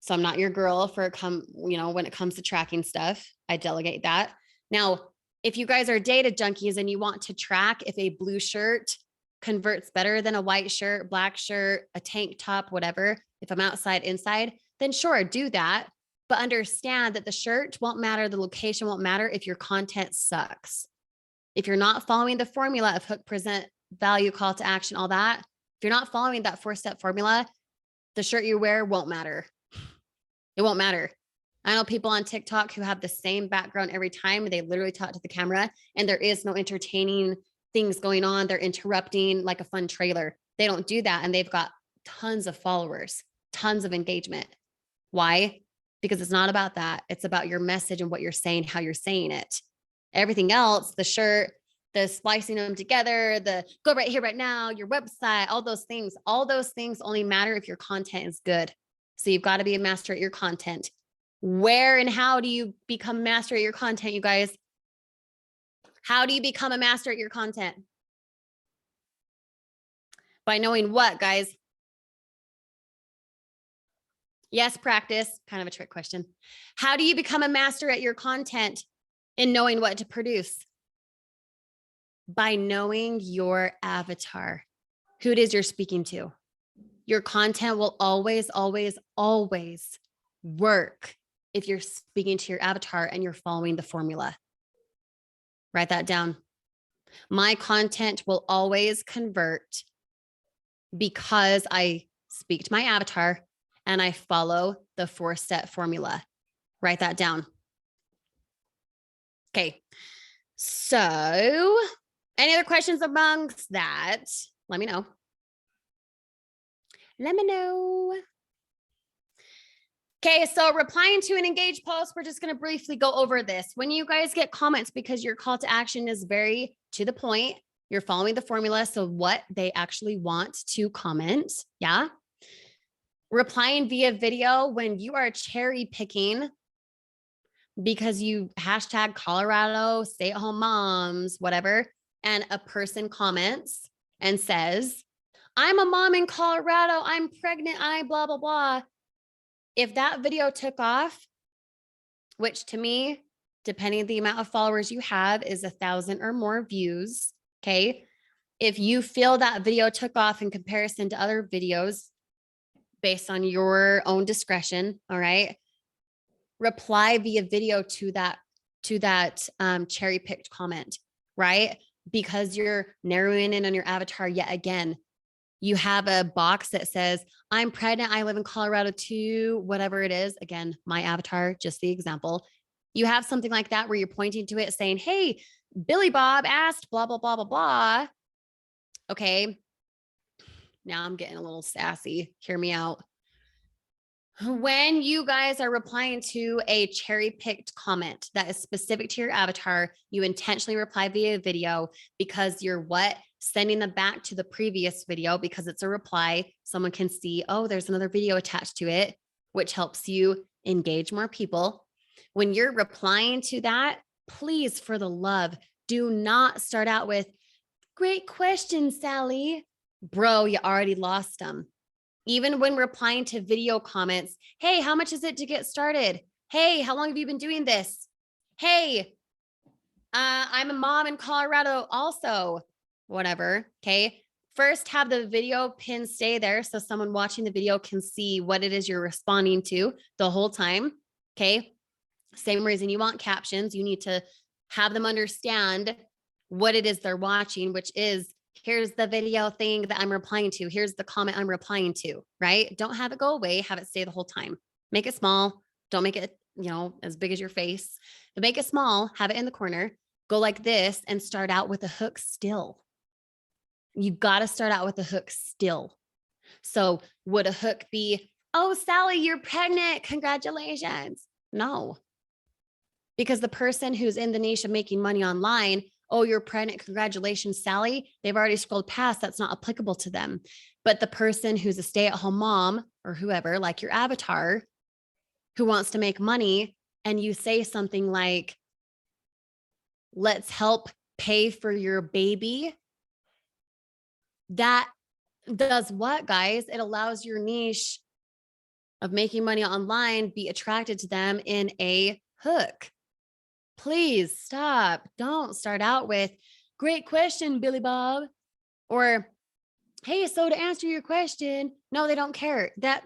So I'm not your girl when it comes to tracking stuff. I delegate that. Now, if you guys are data junkies and you want to track if a blue shirt converts better than a white shirt, black shirt, a tank top, whatever, if I'm outside, inside, then sure, do that. But understand that the shirt won't matter. The location won't matter if your content sucks. If you're not following the formula of hook, present, value, call to action, all that, if you're not following that 4-step formula, the shirt you wear won't matter. It won't matter. I know people on TikTok who have the same background every time. They literally talk to the camera and there is no entertaining things going on. They're interrupting like a fun trailer. They don't do that. And they've got tons of followers, tons of engagement. Why? Because it's not about that. It's about your message and what you're saying, how you're saying it. Everything else, the shirt, the splicing them together, the go right here, right now, your website, all those things only matter if your content is good. So you've got to be a master at your content. Where and how do you become a master at your content, you guys? How do you become a master at your content? By knowing what, guys? Yes, practice. Kind of a trick question. How do you become a master at your content in knowing what to produce? By knowing your avatar, who it is you're speaking to. Your content will always, always, always work if you're speaking to your avatar and you're following the formula. Write that down. My content will always convert because I speak to my avatar and I follow the 4-step formula. Write that down. Okay. So, any other questions amongst that? Let me know. Let me know. Okay, so replying to an engaged post, we're just going to briefly go over this. When you guys get comments, because your call to action is very to the point, you're following the formula. So what they actually want to comment. Yeah. Replying via video when you are cherry picking because you hashtag Colorado, stay-at-home moms, whatever, and a person comments and says, I'm a mom in Colorado, I'm pregnant, I blah, blah, blah. If that video took off, which to me, depending on the amount of followers you have, is 1,000 or more views, okay? If you feel that video took off in comparison to other videos based on your own discretion, all right? Reply via video to that cherry picked comment, right? Because you're narrowing in on your avatar yet again. You have a box that says, I'm pregnant, I live in Colorado too, whatever it is. Again, my avatar, just the example. You have something like that where you're pointing to it saying, hey, Billy Bob asked blah, blah, blah, blah, blah. Okay. Now I'm getting a little sassy. Hear me out. When you guys are replying to a cherry picked comment that is specific to your avatar, you intentionally reply via video because you're what? Sending them back to the previous video because it's a reply. Someone can see, oh, there's another video attached to it, which helps you engage more people. When you're replying to that, please, for the love, do not start out with, great question, Sally. Bro, you already lost them. Even when replying to video comments, hey, how much is it to get started? Hey, how long have you been doing this? Hey, I'm a mom in Colorado also, whatever, okay? First, have the video pin stay there so someone watching the video can see what it is you're responding to the whole time, okay? Same reason you want captions. You need to have them understand what it is they're watching, which is, here's the video thing that I'm replying to. Here's the comment I'm replying to, right? Don't have it go away. Have it stay the whole time. Make it small. Don't make it, as big as your face. But make it small. Have it in the corner. Go like this and start out with a hook still. You got to start out with a hook still. So would a hook be, oh, Sally, you're pregnant. Congratulations. No. Because the person who's in the niche of making money online, oh, you're pregnant, congratulations, Sally. They've already scrolled past. That's not applicable to them. But the person who's a stay-at-home mom or whoever, like your avatar, who wants to make money, and you say something like, let's help pay for your baby. That does what, guys? It allows your niche of making money online be attracted to them in a hook. Please stop. Don't start out with, great question, Billy Bob. Or, hey, so to answer your question, no, they don't care. That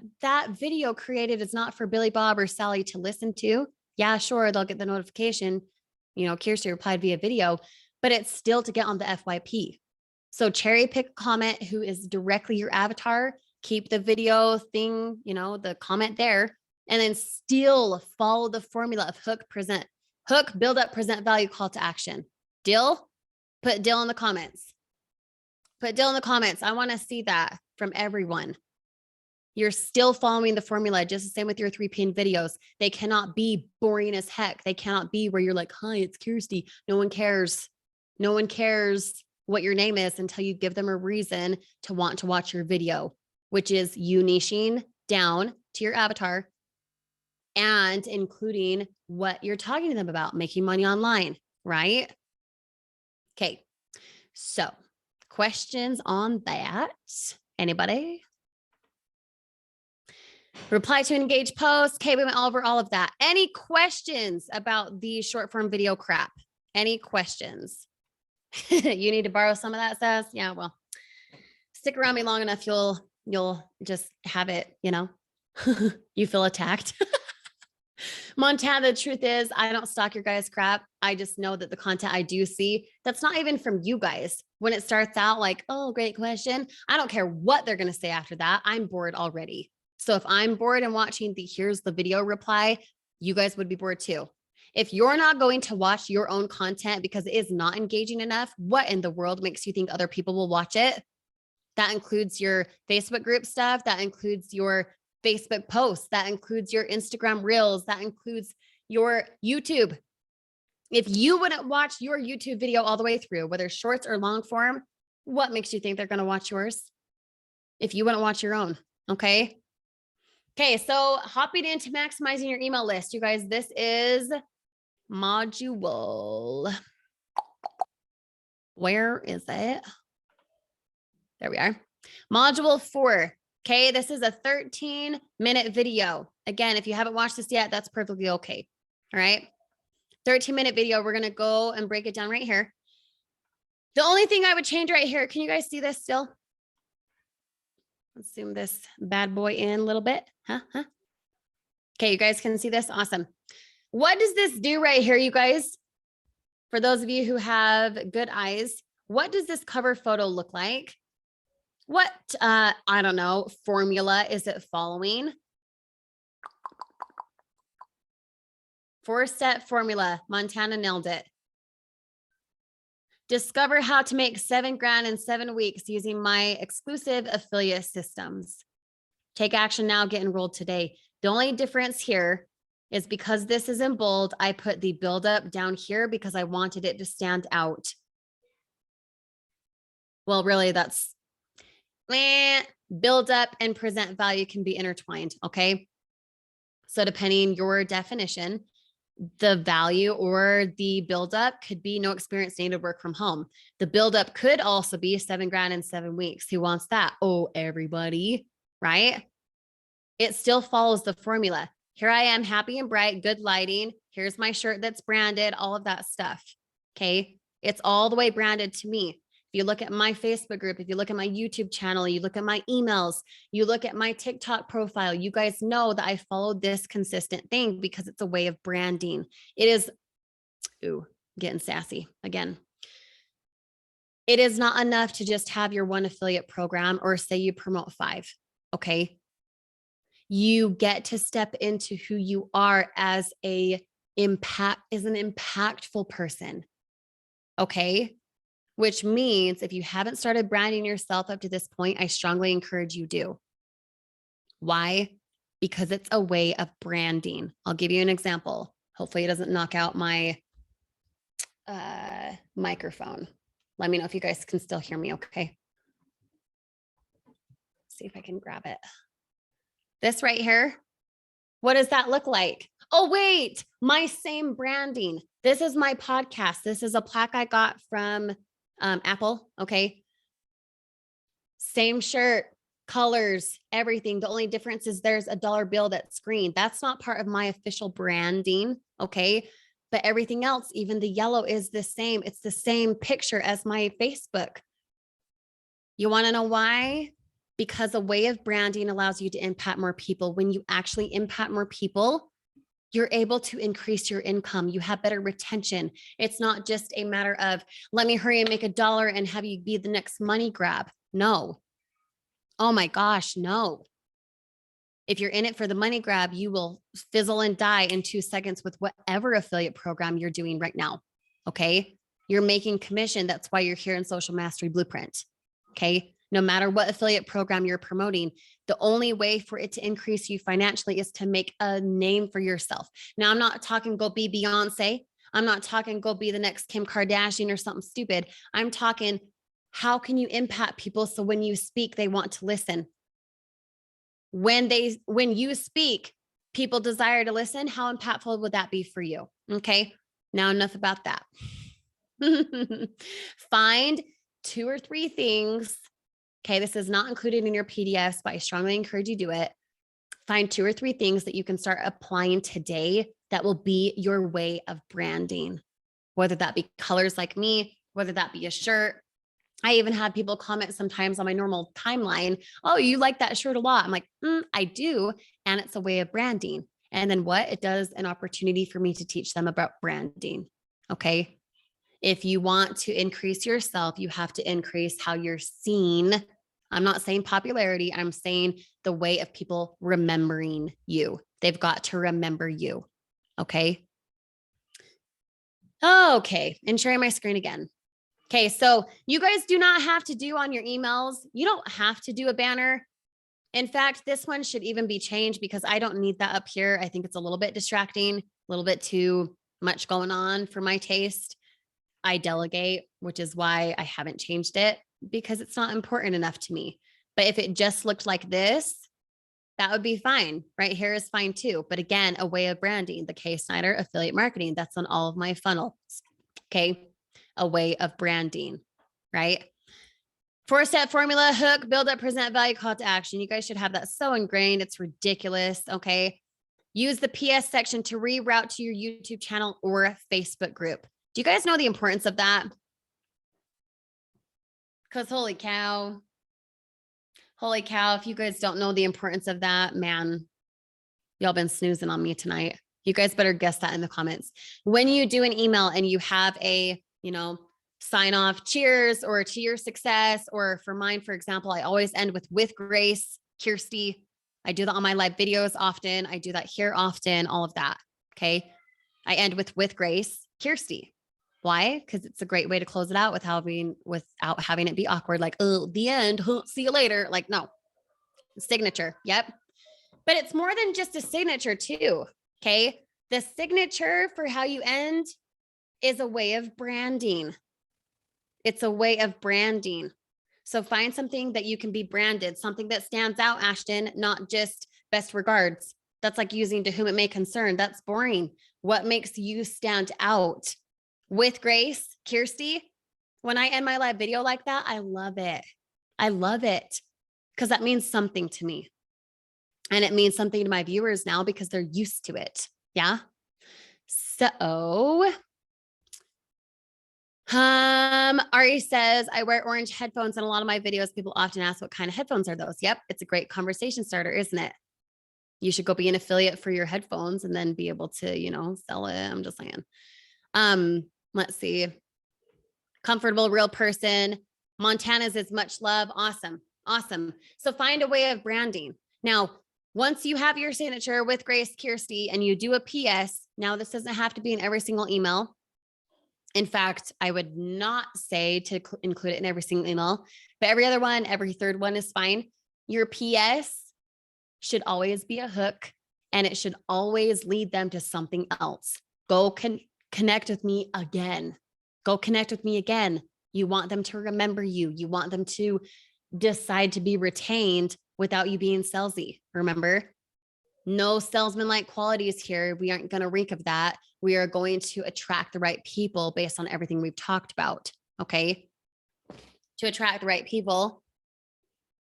video created is not for Billy Bob or Sally to listen to. Yeah, sure, they'll get the notification, Kirsty replied via video, but it's still to get on the FYP. So cherry pick a comment who is directly your avatar, keep the video thing, the comment there, and then still follow the formula of hook, build up, present value, call to action. Deal? Put deal in the comments. Put deal in the comments. I want to see that from everyone. You're still following the formula, just the same with your 3-pin videos. They cannot be boring as heck. They cannot be where you're like, hi, it's Kirsty. No one cares. No one cares what your name is until you give them a reason to want to watch your video, which is you niching down to your avatar and including what you're talking to them about, making money online, right? Okay. So questions on that? Anybody? Reply to an engaged post. Okay, we went over all of that. Any questions about the short form video crap? Any questions? You need to borrow some of that, says. Yeah, well, stick around me long enough, you'll just have it, you feel attacked. Montana, the truth is, I don't stalk your guys' crap. I just know that the content I do see, that's not even from you guys. When it starts out like, oh, great question, I don't care what they're going to say after that. I'm bored already. So if I'm bored and watching the here's the video reply, you guys would be bored too. If you're not going to watch your own content because it is not engaging enough, what in the world makes you think other people will watch it? That includes your Facebook group stuff. That includes your Facebook posts. That includes your Instagram reels. That includes your YouTube. If you wouldn't watch your YouTube video all the way through, whether shorts or long form, what makes you think they're going to watch yours? If you wouldn't watch your own, okay? Okay, so hopping into maximizing your email list. You guys, this is module. Where is it? There we are. Module 4. Okay, this is a 13-minute video. Again, if you haven't watched this yet, that's perfectly okay. All right. 13-minute video. We're going to go and break it down right here. The only thing I would change right here, can you guys see this still? Let's zoom this bad boy in a little bit. Okay, you guys can see this. Awesome. What does this do right here, you guys? For those of you who have good eyes, what does this cover photo look like? What, I don't know, formula is it following? 4-step formula. Montana nailed it. Discover how to make $7,000 in 7 weeks using my exclusive affiliate systems. Take action now, get enrolled today. The only difference here is because this is in bold, I put the build up down here because I wanted it to stand out. Well, really that's build up and present value can be intertwined. Okay. So depending your definition, the value or the buildup could be no experience needed, work from home. The buildup could also be $7,000 in 7 weeks. Who wants that? Oh, everybody, right? It still follows the formula. Here I am, happy and bright, good lighting. Here's my shirt that's branded, all of that stuff. Okay. It's all the way branded to me. If you look at my Facebook group, if you look at my YouTube channel, you look at my emails, you look at my TikTok profile, you guys know that I follow this consistent thing because it's a way of branding. It is, ooh, getting sassy again. It is not enough to just have your one affiliate program or say you promote 5. Okay. You get to step into who you are as an impactful person. Okay. Which means if you haven't started branding yourself up to this point, I strongly encourage you do. Why? Because it's a way of branding. I'll give you an example. Hopefully it doesn't knock out my microphone. Let me know if you guys can still hear me, okay? See if I can grab it. This right here, what does that look like? Oh, wait, my same branding. This is my podcast. This is a plaque I got from Apple. Okay. Same shirt, colors, everything. The only difference is there's a dollar bill that's screened. That's not part of my official branding. Okay. But everything else, even the yellow is the same. It's the same picture as my Facebook. You want to know why? Because a way of branding allows you to impact more people. When you actually impact more people, you're able to increase your income. You have better retention. It's not just a matter of, let me hurry and make $1 and have you be the next money grab. No. Oh my gosh, no. If you're in it for the money grab, you will fizzle and die in 2 seconds with whatever affiliate program you're doing right now. Okay. You're making commission. That's why you're here in Social Mastery Blueprint. Okay. No matter what affiliate program you're promoting, the only way for it to increase you financially is to make a name for yourself. Now, I'm not talking go be Beyonce. I'm not talking go be the next Kim Kardashian or something stupid. I'm talking how can you impact people so when you speak, they want to listen. When you speak, people desire to listen. How impactful would that be for you? Okay. Now enough about that. Find 2 or 3 things. Okay, this is not included in your PDFs, but I strongly encourage you to do it. Find 2 or 3 things that you can start applying today that will be your way of branding, whether that be colors like me, whether that be a shirt. I even had people comment sometimes on my normal timeline, oh, you like that shirt a lot. I'm like, I do. And it's a way of branding. And then what? It does an opportunity for me to teach them about branding. Okay. If you want to increase yourself, you have to increase how you're seen. I'm not saying popularity. I'm saying the way of people remembering you. They've got to remember you. Okay. Okay. And sharing my screen again. Okay. So you guys do not have to do on your emails. You don't have to do a banner. In fact, this one should even be changed because I don't need that up here. I think it's a little bit distracting, a little bit too much going on for my taste. I delegate, which is why I haven't changed it because it's not important enough to me. But if it just looked like this, that would be fine. Right here is fine too. But again, a way of branding, the K Snyder affiliate marketing, that's on all of my funnels. Okay. A way of branding, right? 4-step formula, hook, build up, present, value, call to action. You guys should have that so ingrained. It's ridiculous. Okay. Use the PS section to reroute to your YouTube channel or Facebook group. Do you guys know the importance of that? Because holy cow, if you guys don't know the importance of that, man, y'all been snoozing on me tonight. You guys better guess that in the comments. When you do an email and you have a, sign off, cheers, or to your success, or for mine, for example, I always end with grace, Kirsty. I do that on my live videos often. I do that here often, all of that. Okay. I end with grace, Kirsty. Why? Because it's a great way to close it out without having it be awkward. Like, oh, the end. See you later. Like, no, signature. Yep. But it's more than just a signature too. Okay. The signature for how you end is a way of branding. It's a way of branding. So find something that you can be branded, something that stands out, Ashton, not just best regards. That's like using to whom it may concern. That's boring. What makes you stand out? With grace, Kirsty, when I end my live video like that, I love it. I love it because that means something to me. And it means something to my viewers now because they're used to it. Yeah. So Ari says, I wear orange headphones in a lot of my videos. People often ask what kind of headphones are those? Yep. It's a great conversation starter, isn't it? You should go be an affiliate for your headphones and then be able to, sell it. I'm just saying. Let's see. Comfortable, real person. Montana's is much love. Awesome. Awesome. So find a way of branding. Now, once you have your signature with Grace Kirsty and you do a PS, now this doesn't have to be in every single email. In fact, I would not say to include it in every single email, but every other one, every third one is fine. Your PS should always be a hook and it should always lead them to something else. Go connect with me again. Go connect with me again. You want them to remember you. You want them to decide to be retained without you being salesy. Remember, no salesman-like qualities here. We aren't going to reek of that. We are going to attract the right people based on everything we've talked about. Okay. To attract the right people,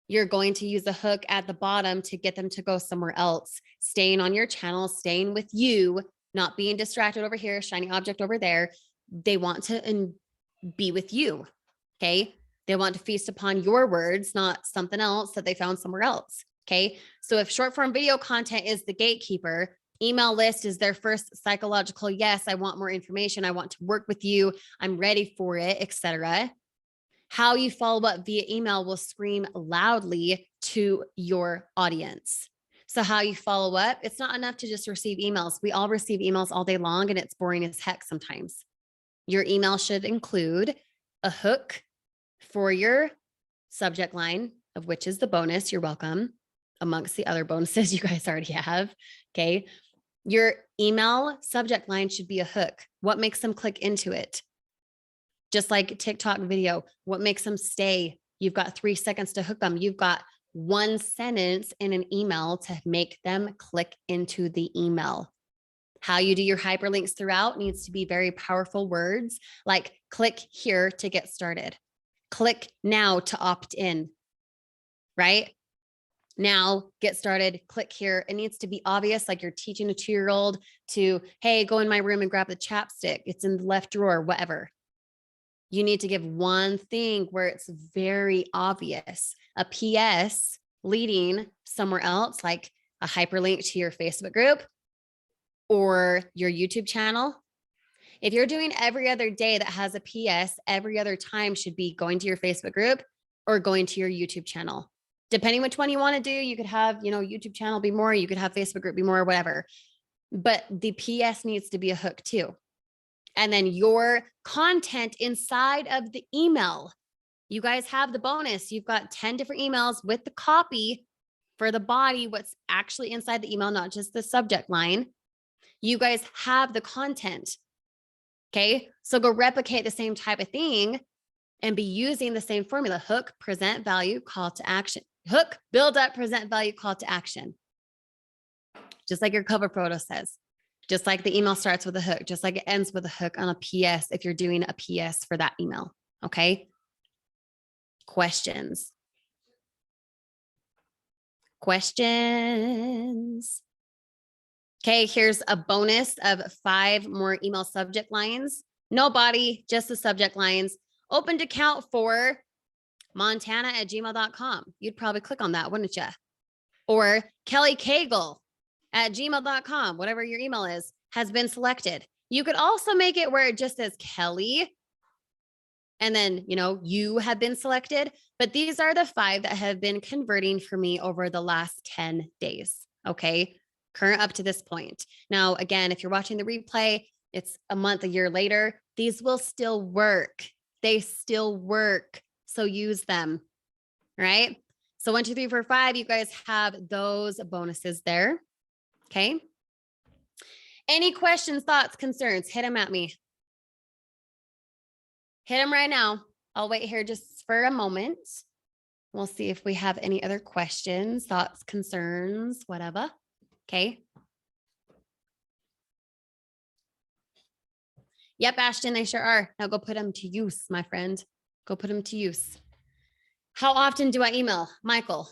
you're going to use a hook at the bottom to get them to go somewhere else, staying on your channel, staying with you, not being distracted over here, shiny object over there. They want to be with you. Okay. They want to feast upon your words, not something else that they found somewhere else. Okay. So if short form video content is the gatekeeper, email list is their first psychological, yes, I want more information. I want to work with you. I'm ready for it, etc. How you follow up via email will scream loudly to your audience. So how you follow up, it's not enough to just receive emails. We all receive emails all day long and it's boring as heck sometimes. Your email should include a hook for your subject line, of which is the bonus. You're welcome. Amongst the other bonuses you guys already have. Okay. Your email subject line should be a hook. What makes them click into it? Just like TikTok video, what makes them stay? You've got 3 seconds to hook them. You've got 1 sentence in an email to make them click into the email. How you do your hyperlinks throughout needs to be very powerful words like click here to get started. Click now to opt in, right? Now get started, click here. It needs to be obvious, like you're teaching a 2-year-old to, hey, go in my room and grab the chapstick. It's in the left drawer, whatever. You need to give one thing where it's very obvious, a PS leading somewhere else, like a hyperlink to your Facebook group or your YouTube channel. If you're doing every other day that has a PS, every other time should be going to your Facebook group or going to your YouTube channel. Depending which one you want to do, you could have, YouTube channel be more, you could have Facebook group be more, whatever. But the PS needs to be a hook too. And then your content inside of the email. You guys have the bonus. You've got 10 different emails with the copy for the body, what's actually inside the email, not just the subject line. You guys have the content. Okay. So go replicate the same type of thing and be using the same formula: hook, present, value, call to action. Hook, build up, present, value, call to action. Just like your cover photo says. Just like the email starts with a hook, just like it ends with a hook on a PS if you're doing a PS for that email. Okay. Questions. Okay, here's a bonus of 5 more email subject lines. No body, just the subject lines. Opened account for montana@gmail.com. You'd probably click on that, wouldn't you? Or Kelly Cagle@gmail.com, whatever your email is, has been selected. You could also make it where it just says Kelly and then, you have been selected. But these are the 5 that have been converting for me over the last 10 days. Okay. Current up to this point. Now, again, if you're watching the replay, it's a month, a year later, these will still work. They still work. So use them. Right. So 1, 2, 3, 4, 5, you guys have those bonuses there. Okay. Any questions, thoughts, concerns? Hit them at me. Hit them right now. I'll wait here just for a moment. We'll see if we have any other questions, thoughts, concerns, whatever. Okay. Yep, Ashton, they sure are. Now go put them to use, my friend. Go put them to use. How often do I email? Michael,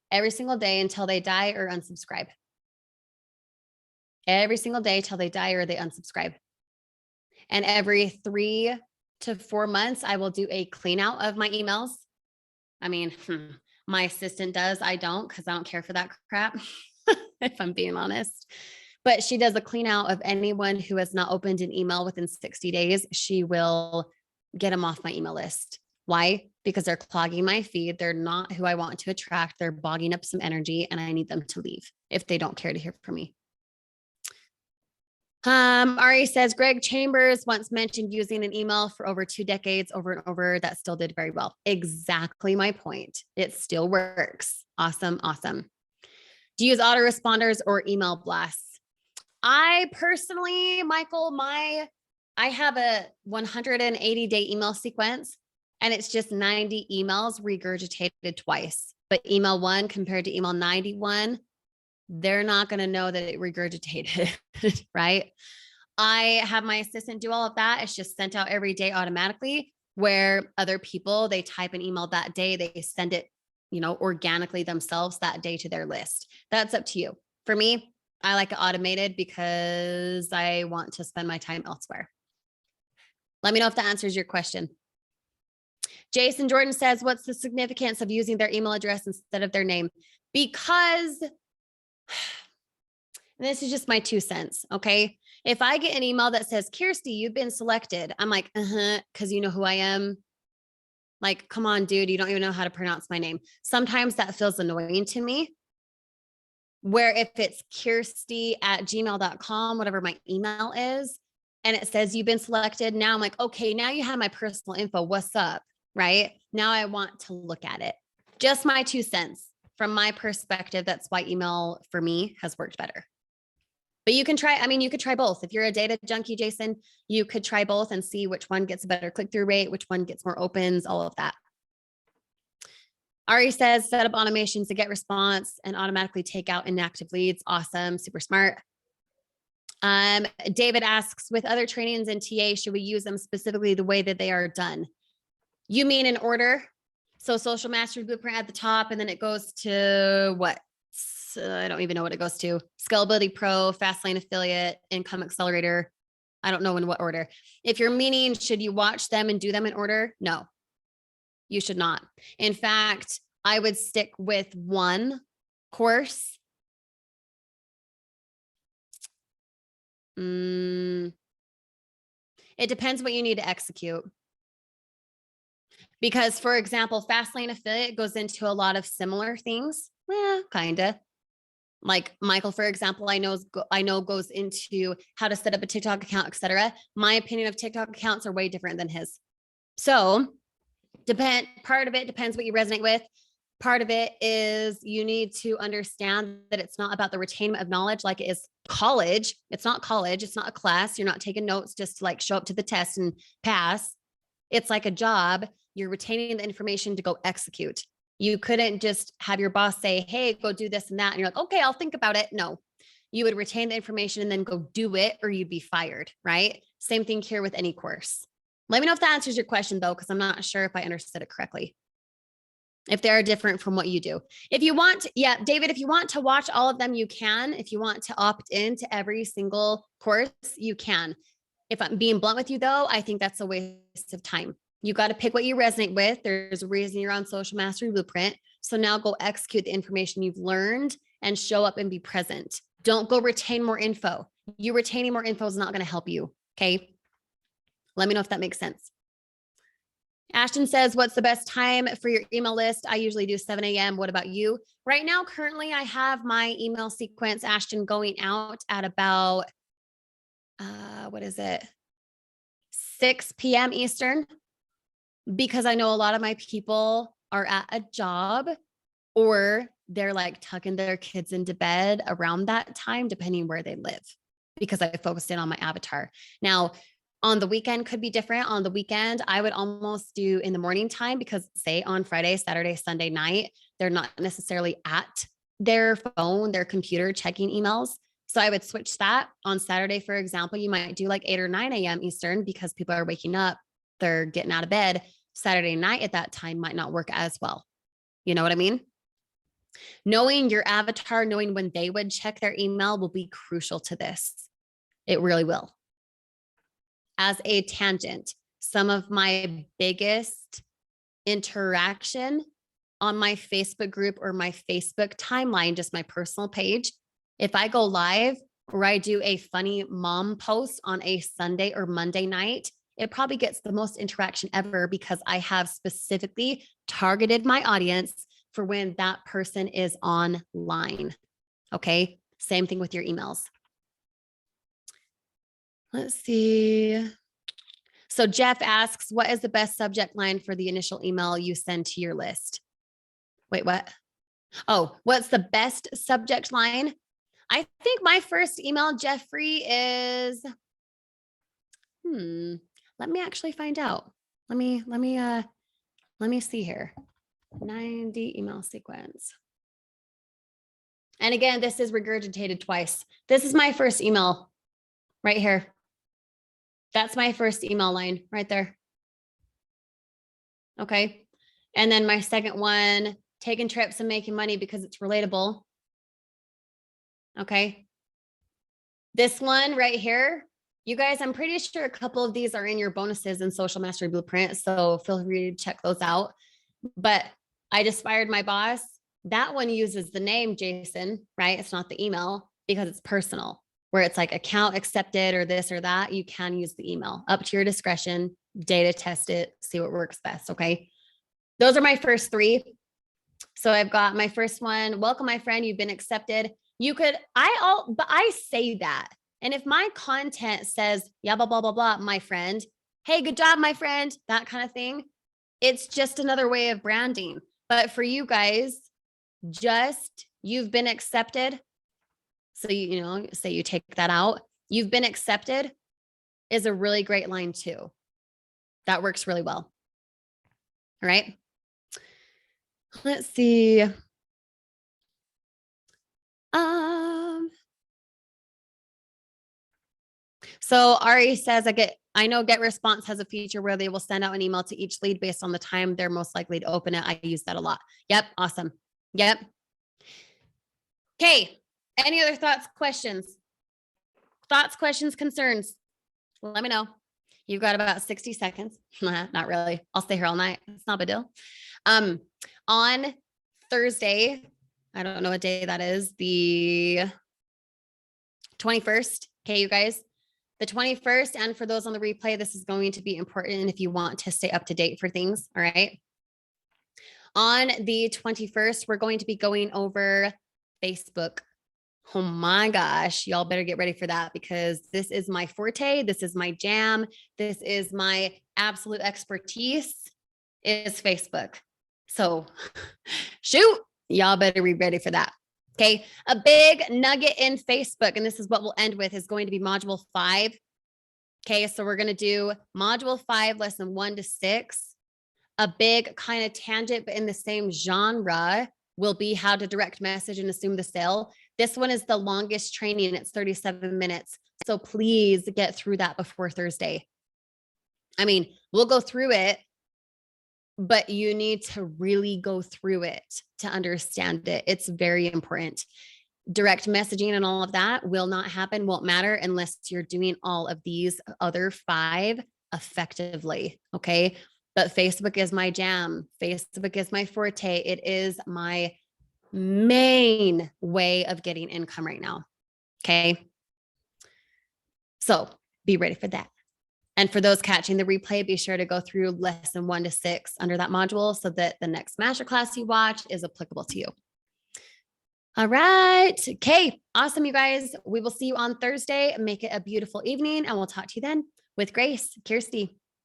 every single day until they die or unsubscribe. Every single day till they die or they unsubscribe. And every 3 to 4 months, I will do a clean out of my emails. I mean, my assistant does. I don't, because I don't care for that crap, if I'm being honest. But she does a clean out of anyone who has not opened an email within 60 days. She will get them off my email list. Why? Because they're clogging my feed. They're not who I want to attract. They're bogging up some energy and I need them to leave if they don't care to hear from me. Ari says, Greg Chambers once mentioned using an email for over 2 decades over and over. That still did very well. Exactly my point. It still works. Awesome. Awesome. Do you use autoresponders or email blasts? I personally, Michael, I have a 180-day email sequence and it's just 90 emails regurgitated twice. But email 1 compared to email 91, they're not going to know that it regurgitated, right? I have my assistant do all of that. It's just sent out every day automatically, where other people, they type an email that day, they send it, organically themselves that day to their list. That's up to you. For me, I like it automated because I want to spend my time elsewhere. Let me know if that answers your question. Jason Jordan says, what's the significance of using their email address instead of their name? Because this is just my 2 cents. Okay. If I get an email that says, Kirsty, you've been selected, I'm like, because you know who I am. Like, come on, dude, you don't even know how to pronounce my name. Sometimes that feels annoying to me. Where if it's kirsty@gmail.com, whatever my email is, and it says you've been selected, now I'm like, okay, now you have my personal info. What's up? Right? Now I want to look at it. Just my 2 cents. From my perspective, that's why email for me has worked better. But you can try, you could try both. If you're a data junkie, Jason, you could try both and see which one gets a better click-through rate, which one gets more opens, all of that. Ari says, set up automations to get response and automatically take out inactive leads. Awesome. Super smart. David asks, with other trainings in TA, should we use them specifically the way that they are done? You mean in order? So Social Mastery Blueprint at the top, and then it goes to what? I don't even know what it goes to. Scalability Pro, Fastlane Affiliate, Income Accelerator. I don't know in what order. If you're meaning, should you watch them and do them in order? No, you should not. In fact, I would stick with one course. It depends what you need to execute. Because, for example, Fastlane Affiliate goes into a lot of similar things. Kind of. Like Michael, for example, I know goes into how to set up a TikTok account, etc. My opinion of TikTok accounts are way different than his. So part of it depends what you resonate with. Part of it is you need to understand that it's not about the retainment of knowledge like it is college. It's not college. It's not a class. You're not taking notes just to like show up to the test and pass. It's like a job. You're retaining the information to go execute. You couldn't just have your boss say, hey, go do this and that. And you're like, okay, I'll think about it. No, you would retain the information and then go do it, or you'd be fired, right? Same thing here with any course. Let me know if that answers your question though, because I'm not sure if I understood it correctly. If they are different from what you do. If you want, David, if you want to watch all of them, you can. If you want to opt into every single course, you can. If I'm being blunt with you though, I think that's a waste of time. You got to pick what you resonate with. There's a reason you're on Social Mastery Blueprint. So now go execute the information you've learned and show up and be present. Don't go retain more info. You retaining more info is not going to help you. Okay. Let me know if that makes sense. Ashton says, what's the best time for your email list? I usually do 7 a.m. What about you? Right now, currently, I have my email sequence, Ashton, going out at about, 6 p.m. Eastern, because I know a lot of my people are at a job or they're like tucking their kids into bed around that time, depending where they live, because I focused in on my avatar. Now, on the weekend could be different. On the weekend, I would almost do in the morning time, because say on Friday, Saturday, Sunday night, they're not necessarily at their phone, their computer checking emails. So I would switch that. On Saturday, for example, you might do like 8 or 9 a.m. Eastern, because people are waking up, they're getting out of bed. Saturday night at that time might not work as well. You know what I mean? Knowing your avatar, knowing when they would check their email will be crucial to this. It really will. As a tangent, some of my biggest interaction on my Facebook group or my Facebook timeline, just my personal page, if I go live or I do a funny mom post on a Sunday or Monday night, it probably gets the most interaction ever, because I have specifically targeted my audience for when that person is online. Okay. Same thing with your emails. Let's see. So Jeff asks, what is the best subject line for the initial email you send to your list? Wait, what? Oh, what's the best subject line? I think my first email, Jeffrey, is, let me actually find out. Let me see here. 90 email sequence. And again, this is regurgitated twice. This is my first email right here. That's my first email line right there. Okay. And then my second one, taking trips and making money because it's relatable. Okay. This one right here, you guys, I'm pretty sure a couple of these are in your bonuses in Social Mastery Blueprint. So feel free to check those out. But I just fired my boss. That one uses the name Jason, right? It's not the email, because it's personal. Where it's like account accepted or this or that, you can use the email, up to your discretion, data test it, see what works best. Okay. Those are my first three. So I've got my first one. Welcome, my friend. You've been accepted. But I say that. And if my content says, yeah, blah, blah, blah, blah, my friend, hey, good job, my friend, that kind of thing, it's just another way of branding. But for you guys, just you've been accepted. So, say you take that out, you've been accepted is a really great line too. That works really well. All right. Let's see. So Ari says, I know Get Response has a feature where they will send out an email to each lead based on the time they're most likely to open it. I use that a lot. Yep. Awesome. Yep. Okay. Any other thoughts, questions? Thoughts, questions, concerns? let me know. You've got about 60 seconds. Not really. I'll stay here all night. It's not a big deal. On Thursday, I don't know what day that is, the 21st. Okay, you guys, the 21st. And for those on the replay, this is going to be important if you want to stay up to date for things. All right. On the 21st, we're going to be going over Facebook. Oh my gosh, y'all better get ready for that because this is my forte. This is my jam. This is my absolute expertise is Facebook. So shoot, y'all better be ready for that. Okay. A big nugget in Facebook, and this is what we'll end with, is going to be module 5. Okay. So we're going to do module 5, lesson 1 to 6. A big kind of tangent, but in the same genre will be how to direct message and assume the sale. This one is the longest training. It's 37 minutes. So please get through that before Thursday. I mean, we'll go through it, but you need to really go through it to understand it. It's very important. Direct messaging and all of that will not happen, won't matter unless you're doing all of these other 5 effectively. Okay. But Facebook is my jam. Facebook is my forte. It is my main way of getting income right now. Okay. So be ready for that. And for those catching the replay, be sure to go through lesson 1 to 6 under that module so that the next masterclass you watch is applicable to you. All right. Okay. Awesome, you guys. We will see you on Thursday. Make it a beautiful evening, and we'll talk to you then. With grace, Kirsty.